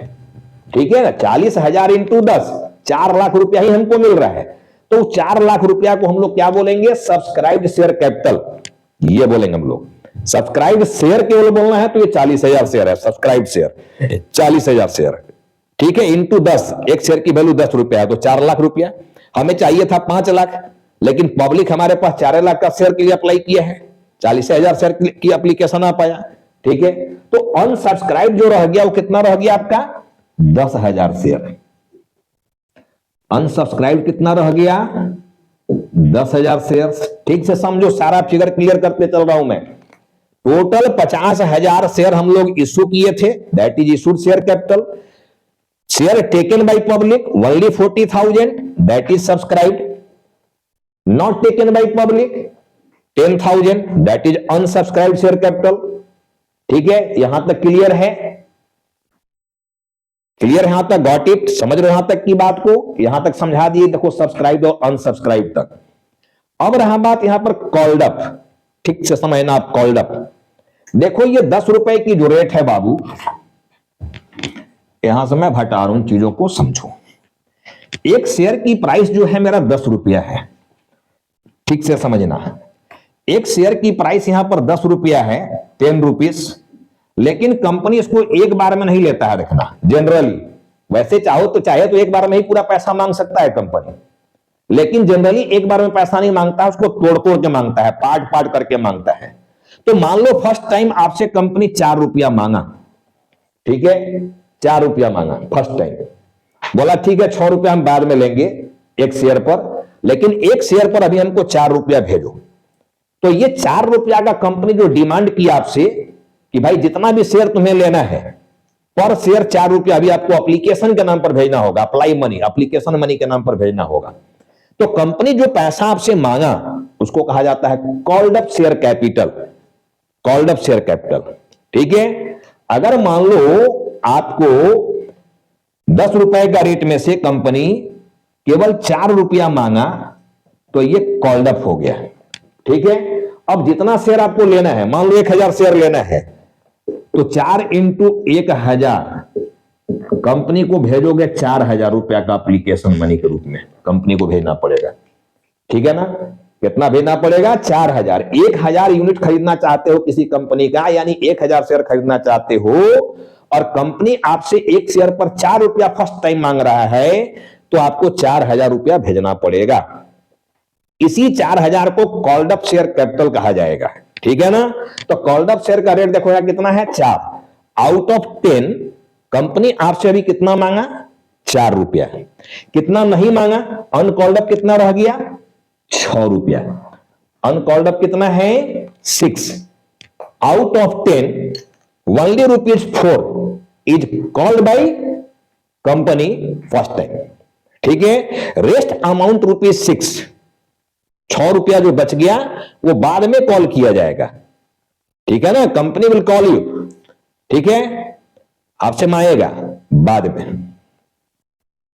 ठीक है ना। 40,000 इंटू 10, 4 लाख रुपया ही हमको मिल रहा है, तो 4 लाख रुपया को हम लोग क्या बोलेंगे? सब्सक्राइब्ड शेयर कैपिटल, ये बोलेंगे हम लोग। सब्सक्राइब्ड शेयर केवल बोलना है तो ये 40,000 शेयर है, सब्सक्राइब्ड शेयर 40,000 शेयर, ठीक है। इंटू 10, एक शेयर की वैल्यू 10 रुपया है, तो 4 लाख रुपया। हमें चाहिए था 5 लाख, लेकिन पब्लिक हमारे पास 4 लाख का शेयर के लिए अप्लाई किया है, 40,000 शेयर की एप्लीकेशन आ पाया, ठीक है। तो अनसब्सक्राइब जो रह गया वो कितना रह गया आपका? 10,000 शेयर। अनसब्सक्राइब कितना रह गया? 10,000 शेयर। ठीक से समझो, सारा फिगर क्लियर करते चल रहा हूं मैं। टोटल 50,000 शेयर हम लोग इशू किए थे, that is issued share capital. Share taken by public only 40,000, that is subscribed. Not taken by public 10,000, that is unsubscribed share capital, ठीक है। यहां तक क्लियर है? क्लियर यहां तक? Got it? समझ रहे हो यहां तक की बात को? यहां तक समझा दिए, देखो सब्सक्राइब और अनसब्सक्राइब तक। अब रहा बात यहां पर कॉल्ड अप, ठीक से समझना आप। कॉल्ड अप देखो, ये 10 रुपए की जो रेट है बाबू, यहां से मैं हटा रहा हूं, चीजों को समझो। एक शेयर की प्राइस जो है मेरा 10 रुपया है, ठीक से समझना। एक शेयर की प्राइस यहां पर 10 रुपया है, 10 रुपीज। लेकिन कंपनी इसको एक बार में नहीं लेता है, देखना जनरली। वैसे चाहो तो चाहे तो एक बार में ही पूरा पैसा मांग सकता है कंपनी, लेकिन जनरली एक बार में पैसा नहीं मांगता है, उसको तोड़ तोड़ के मांगता है, पार्ट पार्ट करके मांगता है। तो मान लो फर्स्ट टाइम आपसे कंपनी 4 रुपया मांगा, ठीक है, 4 रुपया मांगा फर्स्ट टाइम, बोला ठीक है 6 रुपया हम बाद में लेंगे एक शेयर पर, लेकिन एक शेयर पर अभी हमको 4 रुपया भेजो। तो ये 4 रुपया का कंपनी जो डिमांड की आपसे कि भाई जितना भी शेयर तुम्हें लेना है पर शेयर 4 रुपया अभी आपको एप्लीकेशन के नाम पर भेजना होगा, अप्लाई मनी, एप्लीकेशन मनी के नाम पर भेजना होगा। तो कंपनी जो पैसा आपसे मांगा उसको कहा जाता है called up share capital, called up share capital, ठीक है। अगर मान लो आपको 10 रुपए का रेट में से कंपनी केवल 4 रुपया मांगा, तो ये कॉल्ड अप हो गया, ठीक है। अब जितना शेयर आपको लेना है, मान लो 1000 शेयर लेना है, तो 4 इंटू 1000 कंपनी को भेजोगे 4000 रुपया का एप्लीकेशन मनी के रूप में कंपनी को भेजना पड़ेगा, ठीक है ना। कितना भेजना पड़ेगा? 4000। 1000 यूनिट खरीदना चाहते हो किसी कंपनी का, यानी 1000 शेयर खरीदना चाहते हो, और कंपनी आपसे एक शेयर पर 4 रुपया फर्स्ट टाइम मांग रहा है, तो आपको 4000 रुपया भेजना पड़ेगा। इसी 4000 को कॉल्ड अप शेयर कैपिटल कहा जाएगा, ठीक है ना। तो कॉल्ड अप शेयर का रेट देखो यार कितना है, 4। आउट ऑफ 10 कंपनी आपसे अभी कितना मांगा? 4 रुपया। कितना नहीं मांगा? अनकॉल्ड अप कितना रह गया? 6 रुपया। अनकॉल्ड अप कितना है? 6। Out of 10 only ₹4 is called by company first time, ठीक है। रेस्ट अमाउंट ₹6, 6 रुपया जो बच गया वो बाद में कॉल किया जाएगा, ठीक है ना। कंपनी विल कॉल यू, ठीक है, आपसे मांगेगा बाद में।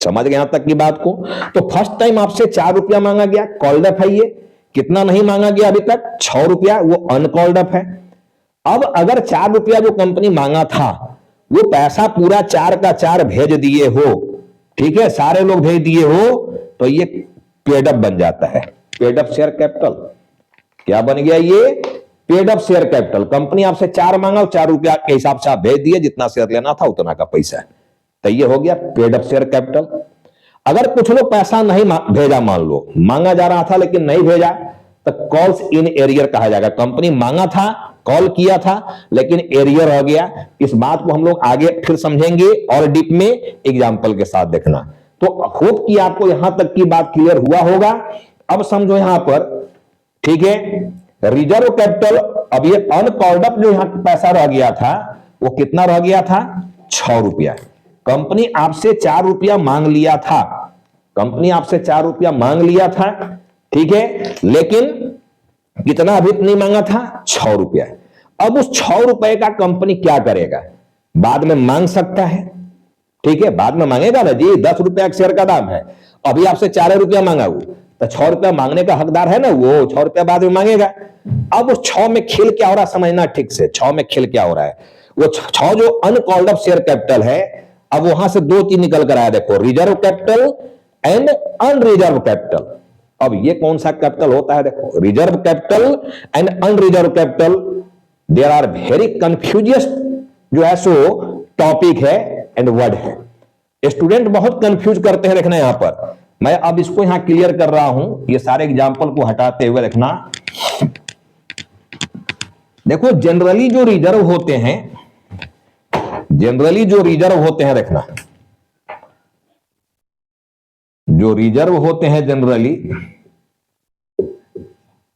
समझ गए यहां तक की बात को? तो फर्स्ट टाइम आपसे 4 रुपया मांगा गया, कॉल्ड अप है ये। कितना नहीं मांगा गया अभी तक? 6 रुपया, वो अनकॉल्ड अप है। अब अगर 4 रुपया जो कंपनी मांगा था वो पैसा पूरा 4 का 4 भेज दिए हो, ठीक है, सारे लोग भेज दिए हो, तो ये पेड अप बन जाता है, पेड अप शेयर कैपिटल। क्या बन गया ये? Paid up share capital. Company आपसे 4 मांगा, 4 रुपया के हिसाब से आप भेज दिए, जितना शेयर लेना था उतना का पैसा, तो ये हो गया पेड अप शेयर कैपिटल। अगर कुछ लोग पैसा नहीं भेजा, मान लो मांगा जा रहा था लेकिन नहीं भेजा, तो कॉल्स इन एरियर कहा जाएगा। कंपनी मांगा था, कॉल किया था, लेकिन एरियर हो गया। इस बात को हम लोग आगे फिर समझेंगे और डीप में एग्जाम्पल के साथ देखना। तो होप कि आपको यहां तक की बात क्लियर हुआ होगा। अब समझो यहां पर, ठीक है, रिजर्व कैपिटल। अब ये अनकॉल्ड अप जो यहां पैसा रह गया था वो कितना रह गया था? 6 रुपया। कंपनी आपसे 4 रुपया मांग लिया था, कंपनी आपसे 4 रुपया मांग लिया था, ठीक है, लेकिन कितना अभी नहीं मांगा था? 6 रुपया। अब उस 6 रुपए का कंपनी क्या करेगा? बाद में मांग सकता है, ठीक है, बाद में मांगेगा ना जी। 10 रुपया एक शेयर का दाम है, अभी आपसे 4 रुपया मांगा वो, तो 6 रुपया मांगने का हकदार है ना वो, 6 रुपया बाद में मांगेगा। अब उस 6 में खेल क्या हो रहा है समझना ठीक से। 6 में खेल क्या हो रहा है? वो 6 जो अनकॉल्ड अप शेयर कैपिटल है, अब वहां से 2 चीज निकल कर आया, देखो, reserve capital and unreserve capital. अब ये कौन सा कैपिटल होता है? देखो, reserve capital and unreserve capital, there are very confusions जो है सो टॉपिक है एंड वर्ड है। स्टूडेंट बहुत कंफ्यूज करते हैं, देखना यहां पर। मैं अब इसको यहां क्लियर कर रहा हूं, ये सारे एग्जाम्पल को हटाते हुए देखना। देखो, जनरली जो रिजर्व होते हैं, जनरली जो रिजर्व होते हैं, देखना, जो रिजर्व होते हैं जनरली,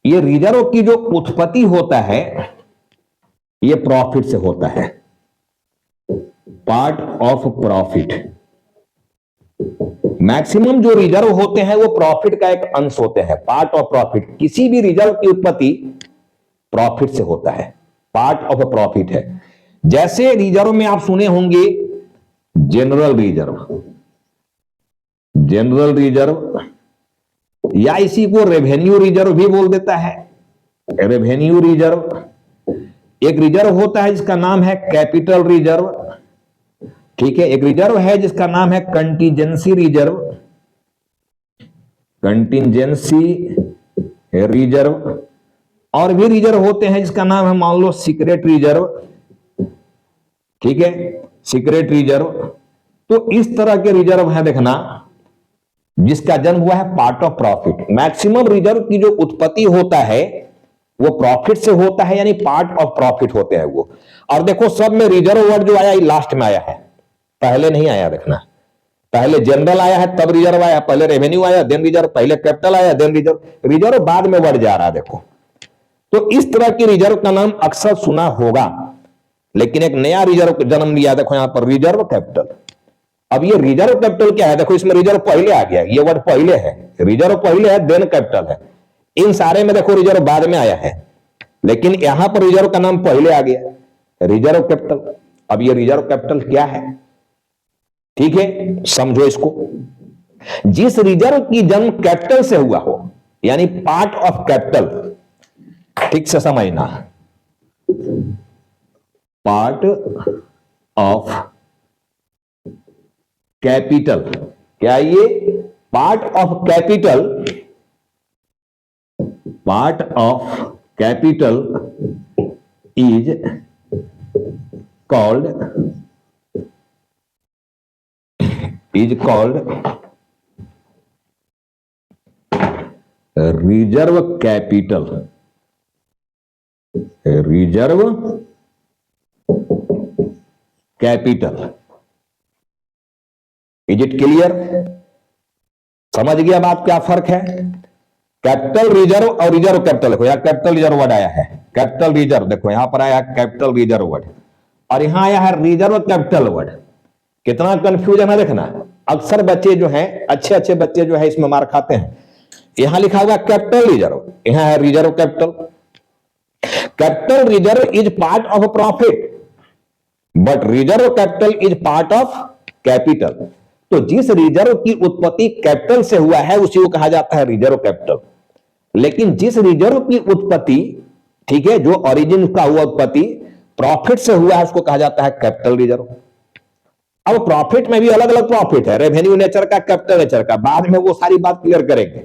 ये रिजर्व की जो उत्पत्ति होता है ये प्रॉफिट से होता है, पार्ट ऑफ प्रॉफिट। मैक्सिमम जो रिजर्व होते हैं वो प्रॉफिट का एक अंश होते हैं, पार्ट ऑफ प्रॉफिट। किसी भी रिजर्व की उत्पत्ति प्रॉफिट से होता है, पार्ट ऑफ प्रॉफिट है। जैसे रिजर्व में आप सुने होंगे जनरल रिजर्व, जनरल रिजर्व, या इसी को रेवेन्यू रिजर्व भी बोल देता है, रेवेन्यू रिजर्व। एक रिजर्व होता है जिसका नाम है कैपिटल रिजर्व, ठीक है। एक रिजर्व है जिसका नाम है कंटीजेंसी रिजर्व, कंटीजेंसी रिजर्व। और भी रिजर्व होते हैं जिसका नाम है मान लो सीक्रेट रिजर्व, ठीक है, सीक्रेट रिजर्व। तो इस तरह के रिजर्व है देखना, जिसका जन्म हुआ है part of profit. Maximum reserve की जो उत्पत्ति होता है वो प्रॉफिट से होता है, यानी पार्ट ऑफ प्रॉफिट होते हैं वो। और देखो सब में रिजर्व वर्ड जो आया लास्ट में आया है, पहले नहीं आया। देखना, पहले जनरल आया है तब रिजर्व आया, पहले रेवेन्यू आया देन रिजर्व, पहले कैपिटल आया देन रिजर्व, रिजर्व बाद में वर्ड जा रहा है। देखो, तो इस तरह की रिजर्व का नाम अक्सर सुना होगा, लेकिन एक नया रिजर्व जन्म लिया। देखो यहां पर रिजर्व कैपिटल। अब ये रिजर्व कैपिटल क्या है? देखो इसमें रिजर्व पहले आ गया, ये वर्ड पहले है, रिजर्व पहले है देन कैपिटल है। इन सारे में देखो रिजर्व बाद में आया है, लेकिन यहां पर रिजर्व का नाम पहले आ गया, रिजर्व कैपिटल। अब ये रिजर्व कैपिटल क्या है? ठीक है, समझो इसको। जिस रिजर्व की जन्म कैपिटल से हुआ हो, यानी पार्ट ऑफ कैपिटल, ठीक से समझना, पार्ट ऑफ कैपिटल, क्या ये part of capital, part of capital is called reserve capital, reserve capital. Is it clear? समझ गया बात क्या फर्क है? कैपिटल रिजर्व और रिजर्व कैपिटल। देखो यहां कैपिटल रिजर्व वर्ड आया है, कैपिटल रिजर्व, देखो यहां पर आया है कैपिटल रिजर्व वर्ड, और यहां आया है रिजर्व कैपिटल वर्ड। कितना कंफ्यूजन है देखना। अक्सर बच्चे जो हैं, अच्छे अच्छे बच्चे जो है इसमें मार खाते हैं। यहां लिखा हुआ कैपिटल रिजर्व, यहां है reserve capital. Capital reserve is part of profit, but reserve capital is part of capital. तो जिस रिजर्व की उत्पत्ति कैपिटल से हुआ है उसी को कहा जाता है रिजर्व कैपिटल। लेकिन जिस रिजर्व की उत्पत्ति, ठीक है, जो ओरिजिन का हुआ उत्पत्ति प्रॉफिट से हुआ है, उसको कहा जाता है कैपिटल रिजर्व। अब प्रॉफिट में भी अलग अलग प्रॉफिट है, रेवेन्यू नेचर का, कैपिटल नेचर का। बाद में वो सारी बात क्लियर करेंगे,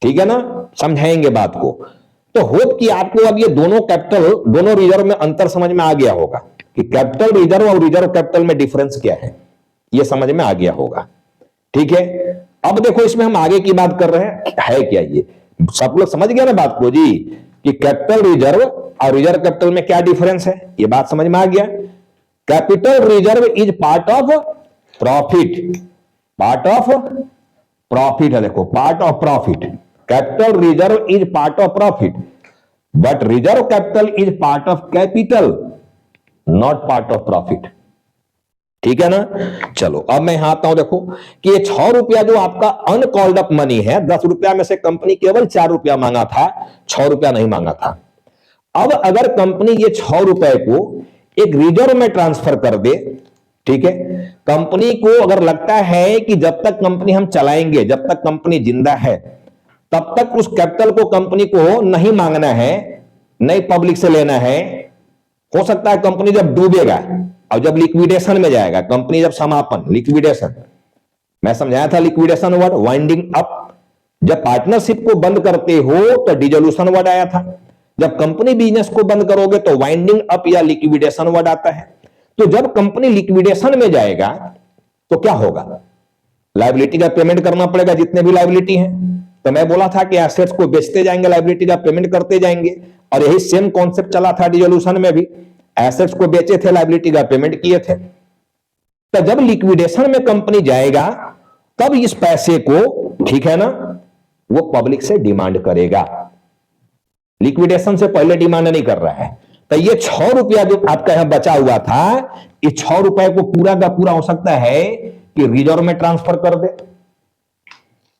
ठीक है ना, समझाएंगे बात को। तो होप कि आपको अब ये दोनों कैपिटल, दोनों रिजर्व में अंतर समझ में आ गया होगा कि कैपिटल रिजर्व और रिजर्व कैपिटल में डिफरेंस क्या है, ये समझ में आ गया होगा। ठीक है, अब देखो इसमें हम आगे की बात कर रहे हैं, है क्या ये सब लोग समझ गया ना बात को जी, कि कैपिटल रिजर्व और रिजर्व कैपिटल में क्या डिफरेंस है, ये बात समझ में आ गया। Capital reserve is part of profit, part of profit है, देखो part of profit. Capital reserve is part of profit, but reserve capital is part of capital, not part of profit. ठीक है ना। चलो अब मैं यहां आता हूं, देखो कि ये 6 रुपया जो आपका अनकॉल्ड अप मनी है, 10 रुपया में से कंपनी केवल 4 रुपया मांगा था, 6 रुपया नहीं मांगा था। अब अगर कंपनी ये 6 रुपए को एक रिजर्व में ट्रांसफर कर दे, ठीक है, कंपनी को अगर लगता है कि जब तक कंपनी हम चलाएंगे, जब तक कंपनी जिंदा है, तब तक उस कैपिटल को कंपनी को नहीं मांगना है, नहीं पब्लिक से लेना है। हो सकता है कंपनी जब डूबेगा और जब लिक्विडेशन में जाएगा, कंपनी जब समापन, लिक्विडेशन, मैं समझाया था लिक्विडेशन वर्ड, वाइंडिंग अप। जब पार्टनरशिप को बंद करते हो तो डिसोल्यूशन वर्ड आया था, जब कंपनी बिजनेस को बंद करोगे तो वाइंडिंग अप या लिक्विडेशन वर्ड आता है। तो जब कंपनी लिक्विडेशन में जाएगा तो क्या होगा, लायबिलिटी का पेमेंट करना पड़ेगा, जितने भी लायबिलिटी हैं। तो मैं बोला था कि एसेट्स को बेचते जाएंगे, लायबिलिटी का पेमेंट करते जाएंगे, और यही सेम कॉन्सेप्ट चला था डिसोल्यूशन में भी। एसेट्स को बेचे थे, लायबिलिटी का पेमेंट किए थे। तो जब लिक्विडेशन में कंपनी जाएगा तब इस पैसे को, ठीक है ना, वो पब्लिक से डिमांड करेगा, लिक्विडेशन से पहले डिमांड नहीं कर रहा है। तो ये 6 रुपया जो आपका यहां बचा हुआ था, इस 6 रुपए को पूरा का पूरा हो सकता है कि रिजर्व में ट्रांसफर कर दे,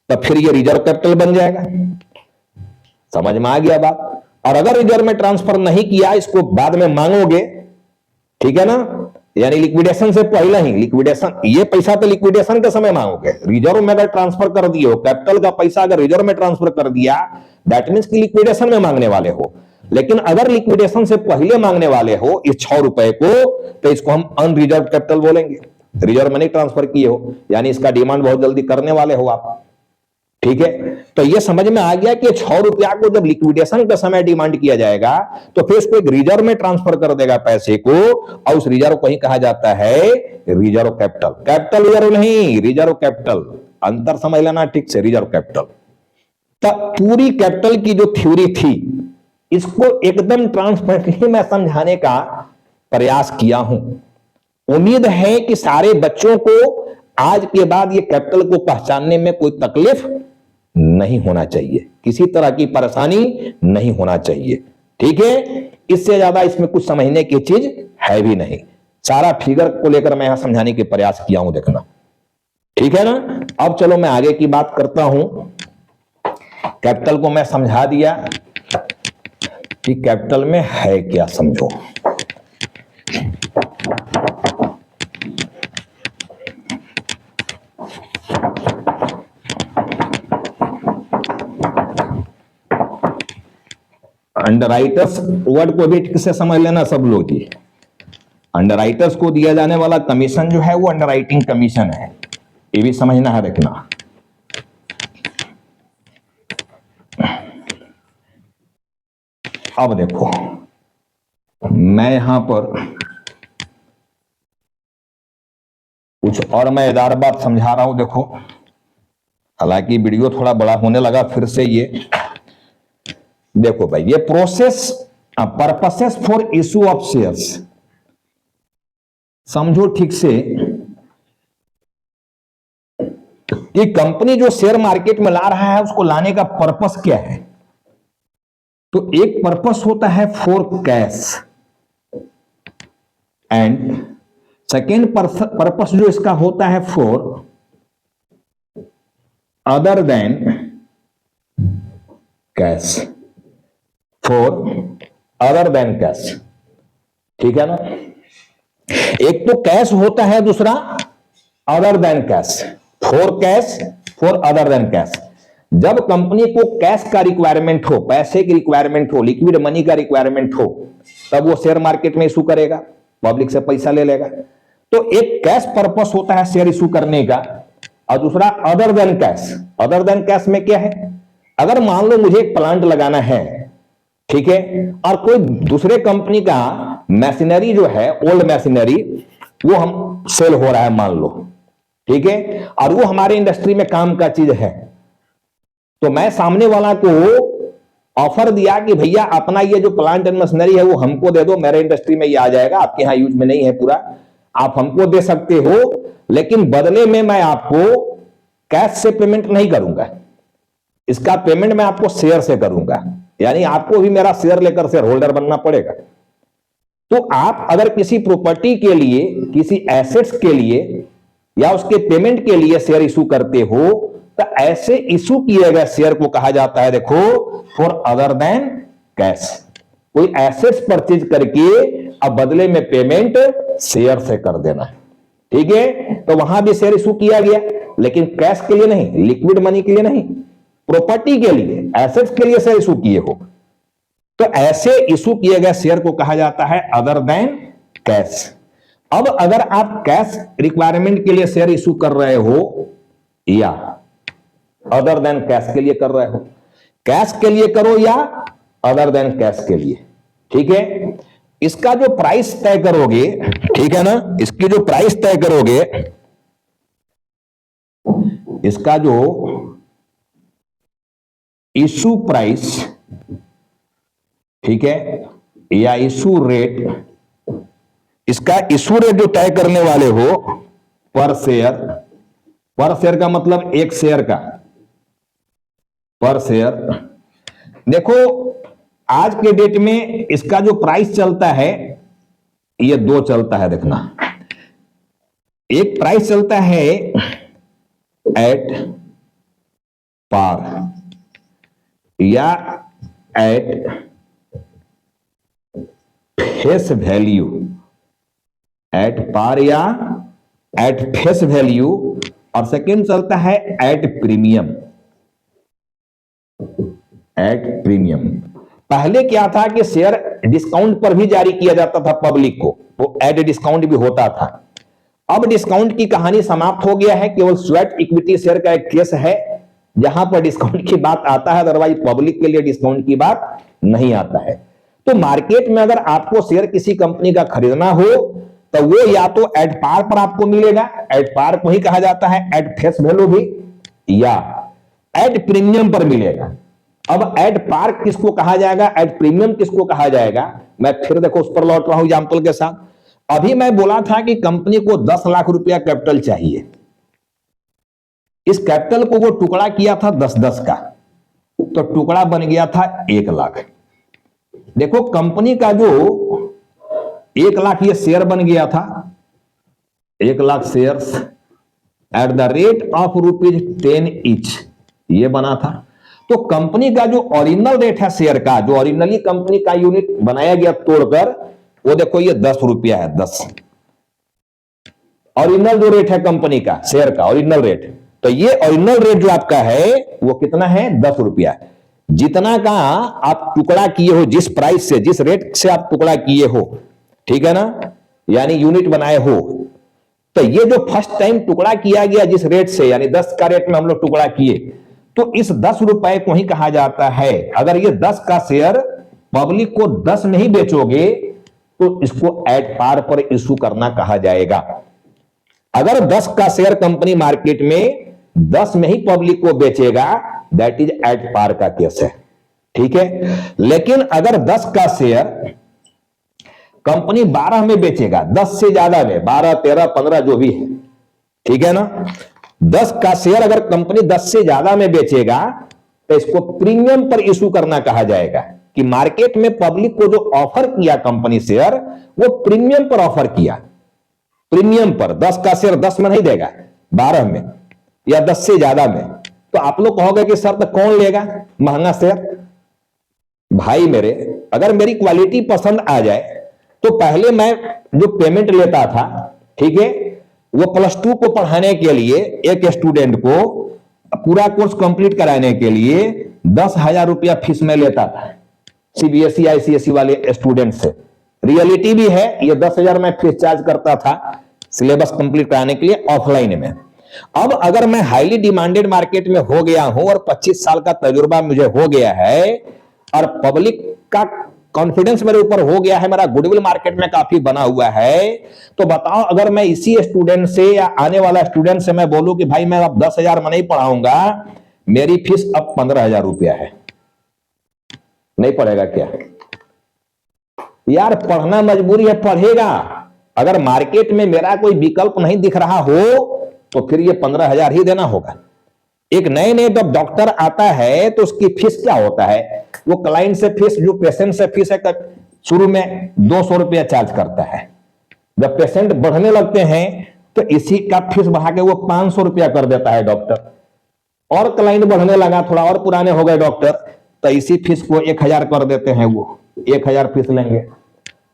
तो फिर ये रिजर्व कैपिटल बन जाएगा। समझ में आ गया बात। और अगर रिजर्व में ट्रांसफर नहीं किया, इसको बाद में मांगोगे, ठीक है ना, यानी लिक्विडेशन से पहले ही, लिक्विडेशन, ये पैसा तो लिक्विडेशन के समय मांगोगे। रिजर्व में अगर ट्रांसफर कर दिए हो, कैपिटल का पैसा अगर रिजर्व में ट्रांसफर कर दिया, दैट मीन्स कि लिक्विडेशन में मांगने वाले हो। लेकिन अगर लिक्विडेशन से पहले मांगने वाले हो इस 6 रुपए को, तो इसको हम अनरिजर्व कैपिटल बोलेंगे। रिजर्व में नहीं ट्रांसफर किए हो, यानी इसका डिमांड बहुत जल्दी करने वाले हो आप। ठीक है, तो ये समझ में आ गया कि 6 रुपया को जब लिक्विडेशन के समय डिमांड किया जाएगा तो फिर उसको एक रिजर्व में ट्रांसफर कर देगा पैसे को, और उस रिजर्व को ही कहा जाता है रिजर्व कैपिटल। कैपिटल रिजर्व नहीं, रिजर्व कैपिटल। अंतर समझ लेना ठीक से, रिजर्व कैपिटल। तो पूरी कैपिटल की जो थ्योरी थी इसको एकदम ट्रांसपेरेंटली मैं समझाने का प्रयास किया हूं। उम्मीद है कि सारे बच्चों को आज के बाद ये कैपिटल को पहचानने में कोई तकलीफ नहीं होना चाहिए, किसी तरह की परेशानी नहीं होना चाहिए। ठीक है, इससे ज्यादा इसमें कुछ समझने की चीज है भी नहीं। सारा फिगर को लेकर मैं यहां समझाने के प्रयास किया हूं, देखना। ठीक है ना। अब चलो मैं आगे की बात करता हूं। कैपिटल को मैं समझा दिया कि कैपिटल में है क्या, समझो। अंडरराइटर्स वर्ड को भी ठीक से समझ लेना सब लोग। जी, अंडरराइटर्स को दिया जाने वाला कमीशन जो है वो अंडरराइटिंग कमीशन है, ये भी समझना है, देखना। अब देखो मैं यहां पर कुछ और मजेदार बात समझा रहा हूं, देखो। हालांकि वीडियो थोड़ा बड़ा होने लगा फिर से ये। देखो भाई, ये process purposes for issue of shares, समझो ठीक से कि कंपनी जो शेयर मार्केट में ला रहा है उसको लाने का पर्पस क्या है। तो एक पर्पस होता है for cash, and second purpose जो इसका होता है for other than cash, for other than cash. ठीक है ना। एक तो कैश होता है, दूसरा other than cash. For cash, for other than cash. जब कंपनी को कैश का रिक्वायरमेंट हो, पैसे की रिक्वायरमेंट हो, लिक्विड मनी का रिक्वायरमेंट हो, तब वो शेयर मार्केट में इशू करेगा, पब्लिक से पैसा ले लेगा। तो एक कैश पर्पस होता है शेयर इशू करने का, और दूसरा other than cash. Other than cash में क्या है, अगर मान लो मुझे एक प्लांट लगाना है, ठीक है, और कोई दूसरे कंपनी का मशीनरी जो है, ओल्ड मशीनरी, वो हम सेल हो रहा है मान लो, ठीक है, और वो हमारे इंडस्ट्री में काम का चीज है, तो मैं सामने वाला को ऑफर दिया कि भैया अपना ये जो प्लांट एंड मशीनरी है वो हमको दे दो, मेरे इंडस्ट्री में ये आ जाएगा, आपके यहां यूज में नहीं है पूरा, आप हमको दे सकते हो, लेकिन बदले में मैं आपको कैश से पेमेंट नहीं करूंगा, इसका पेमेंट मैं आपको शेयर से करूंगा, यानी आपको भी मेरा शेयर लेकर शेयर होल्डर बनना पड़ेगा। तो आप अगर किसी प्रॉपर्टी के लिए, किसी एसेट्स के लिए या उसके पेमेंट के लिए शेयर इशू करते हो, तो ऐसे इशू किए गए शेयर को कहा जाता है, देखो, फॉर अदर देन कैश। कोई एसेट्स परचेज करके अब बदले में पेमेंट शेयर से कर देना, ठीक है। तो वहां भी शेयर इशू किया गया, लेकिन कैश के लिए नहीं, लिक्विड मनी के लिए नहीं, प्रॉपर्टी के लिए, एसेट्स के लिए शेयर इशू किए हो, तो ऐसे इशू किए गए शेयर को कहा जाता है अदर देन कैश। अब अगर आप कैश रिक्वायरमेंट के लिए शेयर इशू कर रहे हो या अदर देन कैश के लिए कर रहे हो, कैश के लिए करो या अदर देन कैश के लिए, ठीक है, इसका जो प्राइस तय करोगे, ठीक है ना, इसकी जो प्राइस तय करोगे, इसका जो इशू प्राइस, ठीक है, या इशू रेट, इसका इशू रेट जो तय करने वाले हो पर शेयर का मतलब एक शेयर का, पर शेयर। देखो आज के डेट में इसका जो प्राइस चलता है ये दो चलता है, देखना। एक प्राइस चलता है एट पार या at face value, at par या एट फेस वैल्यू, और सेकेंड चलता है एट प्रीमियम, एट प्रीमियम। पहले क्या था कि शेयर डिस्काउंट पर भी जारी किया जाता था पब्लिक को, वो एट डिस्काउंट भी होता था। अब डिस्काउंट की कहानी समाप्त हो गया है, केवल स्वेट इक्विटी शेयर का एक केस है जहां पर डिस्काउंट की बात आता है, अदरवाइज पब्लिक के लिए डिस्काउंट की बात नहीं आता है। तो मार्केट में अगर आपको शेयर किसी कंपनी का खरीदना हो तो वो या तो एट पार पर आपको मिलेगा, एट पार को ही कहा जाता है, एट फेस वैल्यू भी, या एट प्रीमियम पर मिलेगा। अब एट पार किसको कहा जाएगा, एट प्रीमियम किसको कहा जाएगा, मैं फिर देखो उस पर लौट रहा हूं एग्जाम्पल के साथ। अभी मैं बोला था कि कंपनी को 10 लाख रुपया कैपिटल चाहिए, इस कैपिटल को वो टुकड़ा किया था 10-10 का, तो टुकड़ा बन गया था 1 लाख। देखो कंपनी का जो 1 लाख ये शेयर बन गया था, 1 lakh shares at the rate of ₹10 each, ये बना था। तो कंपनी का जो ओरिजिनल रेट है शेयर का, जो ओरिजिनली कंपनी का यूनिट बनाया गया तोड़कर, वो देखो ये 10 रुपया है, 10 ओरिजिनल जो रेट है कंपनी का शेयर का ओरिजिनल रेट। तो ये ओरिजिनल रेट जो आपका है वो कितना है, 10 रुपया। जितना का आप टुकड़ा किए हो, जिस प्राइस से, जिस रेट से आप टुकड़ा किए हो, ठीक है ना, यानी यूनिट बनाए हो, तो ये जो फर्स्ट टाइम टुकड़ा किया गया जिस रेट से, यानी 10 का रेट में हम लोग टुकड़ा किए, तो इस 10 रुपए को ही कहा जाता है। अगर ये 10 का शेयर पब्लिक को 10 में ही बेचोगे तो इसको एट पार पर इशू करना कहा जाएगा। अगर 10 का शेयर कंपनी मार्केट में 10 में ही पब्लिक को बेचेगा, दैट इज एट पार का केस है, ठीक है। लेकिन अगर 10 का शेयर कंपनी 12 में बेचेगा, 10 से ज्यादा में, 12, 13, 15 जो भी है, ठीक है ना, 10 का शेयर अगर कंपनी 10 से ज्यादा में बेचेगा तो इसको प्रीमियम पर इशू करना कहा जाएगा, कि मार्केट में पब्लिक को जो ऑफर किया कंपनी शेयर, वो प्रीमियम पर ऑफर किया, प्रीमियम पर। 10 का शेयर 10 में नहीं देगा, 12 में या 10 से ज्यादा में। तो आप लोग कहोगे कि सर तो कौन लेगा महंगा शेयर? भाई मेरे, अगर मेरी क्वालिटी पसंद आ जाए तो पहले मैं जो पेमेंट लेता था, ठीक है, वो +2 को पढ़ाने के लिए एक स्टूडेंट को पूरा कोर्स कंप्लीट कराने के लिए 10,000 रुपया फीस में लेता था सीबीएसई आईसीएसई वाले स्टूडेंट से। रियलिटी भी है, ये 10,000 में फीस चार्ज करता था सिलेबस कंप्लीट कराने के लिए ऑफलाइन में। अब अगर मैं हाईली डिमांडेड मार्केट में हो गया हूं और 25 साल का तजुर्बा मुझे हो गया है और पब्लिक का कॉन्फिडेंस मेरे ऊपर हो गया है, मेरा गुडविल मार्केट में काफी बना हुआ है, तो बताओ अगर मैं इसी स्टूडेंट से या आने वाला स्टूडेंट से मैं बोलूं कि भाई मैं अब 10,000 में नहीं पढ़ाऊंगा, मेरी फीस अब 15,000 रुपया है, नहीं पढ़ेगा क्या यार? पढ़ना मजबूरी है, पढ़ेगा। अगर मार्केट में मेरा कोई विकल्प नहीं दिख रहा हो तो फिर ये 15,000 ही देना होगा। एक नए नए जब डॉक्टर आता है तो उसकी फीस क्या होता है, वो क्लाइंट से फीस, जो पेशेंट से फीस है, शुरू में 200 रुपया चार्ज करता है। जब पेशेंट बढ़ने लगते हैं तो इसी का फीस बढ़ा के वो 500 रुपया कर देता है डॉक्टर। और क्लाइंट बढ़ने लगा, थोड़ा और पुराने हो गए डॉक्टर, तो इसी फीस को 1,000 कर देते हैं, वो 1,000 फीस लेंगे।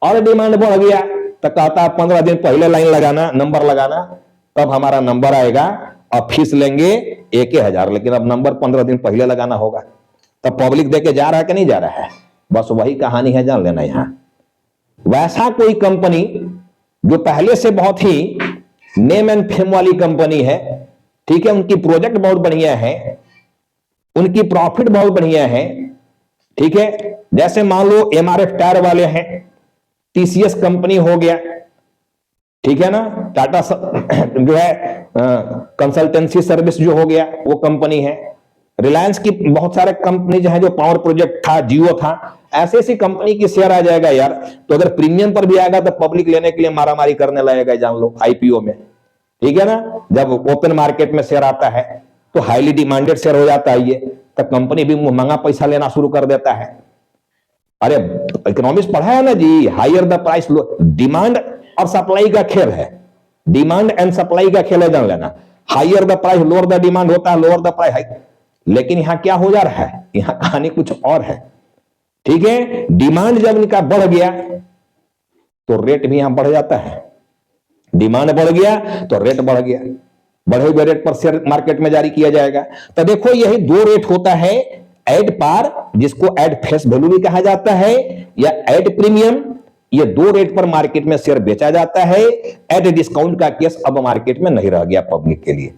और डिमांड बढ़ गया तो कहता है 15 दिन पहले लाइन लगाना, नंबर लगाना, तब हमारा नंबर आएगा और फीस लेंगे 1,000, लेकिन अब नंबर 15 दिन पहले लगाना होगा। तब पब्लिक देके जा रहा है कि नहीं जा रहा है? बस वही कहानी है, जान लेना। यहां वैसा कोई कंपनी जो पहले से बहुत ही नेम एंड फेम वाली कंपनी है, ठीक है, उनकी प्रोजेक्ट बहुत बढ़िया है, उनकी प्रॉफिट बहुत बढ़िया है, ठीक है, जैसे मान लो एमआरएफ टायर वाले हैं, टीसीएस कंपनी हो गया, ठीक है ना, टाटा जो है कंसल्टेंसी सर्विस जो हो गया वो कंपनी है, रिलायंस की बहुत सारे कंपनी जो है, जो पावर प्रोजेक्ट था, जियो था, ऐसे ऐसी कंपनी की शेयर आ जाएगा यार। तो अगर प्रीमियम पर भी आएगा तो पब्लिक लेने के लिए मारामारी करने लगेगा, जान लो, आईपीओ में, ठीक है ना। जब ओपन मार्केट में शेयर आता है तो हाईली डिमांडेड शेयर हो जाता है ये, तो कंपनी भी महंगा पैसा लेना शुरू कर देता है। अरे इकोनॉमिक्स पढ़ा है ना जी, हायर द प्राइस, डिमांड और सप्लाई का खेल है, डिमांड एंड सप्लाई का खेल है, जान लेना। Higher the price, lower the demand होता है, लोअर द प्राइस हाई। लेकिन यहां क्या हो जा रहा है, यहां कहानी कुछ और है, ठीक है। डिमांड जब इनका बढ़ गया तो रेट भी यहां बढ़ जाता है, डिमांड बढ़ गया तो रेट बढ़ गया, बढ़े हुए रेट पर शेयर मार्केट में जारी किया जाएगा। तो देखो यही 2 रेट होता है, एड पार, जिसको एड फेस वैल्यू भी कहा जाता है, या एड प्रीमियम। ये 2 रेट पर मार्केट में शेयर बेचा जाता है। एड डिस्काउंट का केस अब मार्केट में नहीं रह गया पब्लिक के लिए।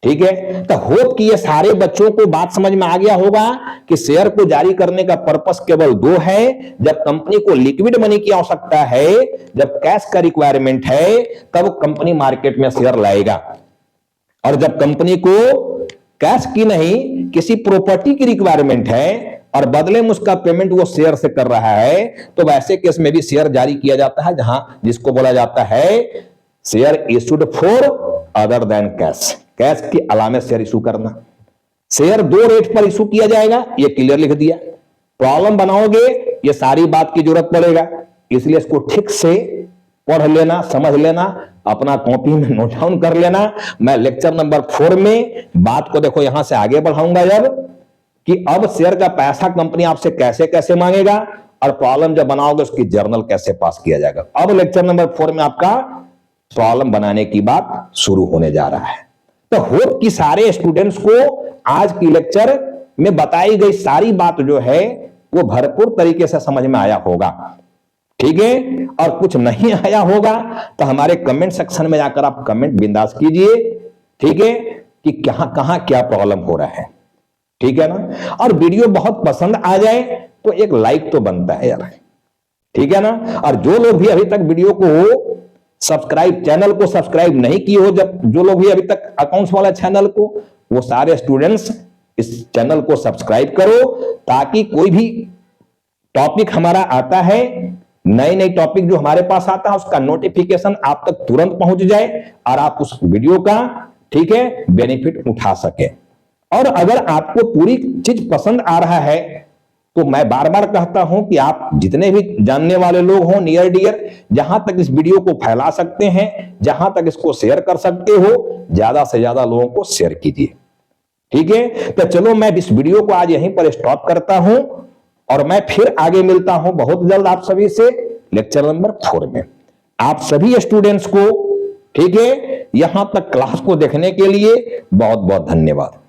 ठीक है, तो होप कि ये सारे बच्चों को बात समझ में आ गया होगा कि शेयर को जारी करने का पर्पस केवल दो है। जब कंपनी को लिक्विड मनी की आवश्यकता है, जब कैश का रिक्वायरमेंट है, तब कंपनी मार्केट में शेयर लाएगा। और जब कंपनी को कैश की नहीं, किसी प्रॉपर्टी की रिक्वायरमेंट है और बदले में उसका पेमेंट वो शेयर से कर रहा है, तो वैसे केस में भी शेयर जारी किया जाता है, जहां जिसको बोला जाता है share issued for other than cash. Cash के अलावा शेयर इशू करना। शेयर दो रेट पर इशू किया जाएगा, ये क्लियर लिख दिया। प्रॉब्लम बनाओगे ये सारी बात की जरूरत पड़ेगा, इसलिए इसको ठीक से पढ़ लेना, समझ लेना, अपना कॉपी में नोट डाउन कर लेना। मैं लेक्चर नंबर 4 में बात को देखो यहां से आगे बढ़ाऊंगा जब कि अब शेयर का पैसा कंपनी आपसे कैसे कैसे मांगेगा, और प्रॉब्लम जब बनाओगे उसकी जर्नल कैसे पास किया जाएगा। अब लेक्चर नंबर 4 में आपका प्रॉब्लम बनाने की बात शुरू होने जा रहा है। तो होप कि सारे स्टूडेंट्स को आज की लेक्चर में बताई गई सारी बात जो है वो भरपूर तरीके से समझ में आया होगा, ठीक है। और कुछ नहीं आया होगा तो हमारे कमेंट सेक्शन में जाकर आप कमेंट बिंदास कीजिए, ठीक है, कि कहां क्या प्रॉब्लम हो रहा है, ठीक है ना। और वीडियो बहुत पसंद आ जाए तो एक लाइक तो बनता है यार, ठीक है ना। और जो लोग भी अभी तक वीडियो को सब्सक्राइब, चैनल को सब्सक्राइब नहीं किए हो, जब जो लोग भी अभी तक अकाउंट्स वाला चैनल को, वो सारे स्टूडेंट्स इस चैनल को सब्सक्राइब करो, ताकि कोई भी टॉपिक हमारा आता है, नई नई टॉपिक जो हमारे पास आता है, उसका नोटिफिकेशन आप तक तुरंत पहुंच जाए और आप उस वीडियो का, ठीक है, बेनिफिट उठा सके। और अगर आपको पूरी चीज पसंद आ रहा है तो मैं बार बार कहता हूं कि आप जितने भी जानने वाले लोग हों, नियर डियर, जहां तक इस वीडियो को फैला सकते हैं, जहां तक इसको शेयर कर सकते हो, ज्यादा से ज्यादा लोगों को शेयर कीजिए, ठीक है। तो चलो मैं इस वीडियो को आज यहीं पर स्टॉप करता हूं और मैं फिर आगे मिलता हूं बहुत जल्द आप सभी से लेक्चर नंबर 4 में। आप सभी स्टूडेंट्स को, ठीक है, यहां तक क्लास को देखने के लिए बहुत बहुत धन्यवाद।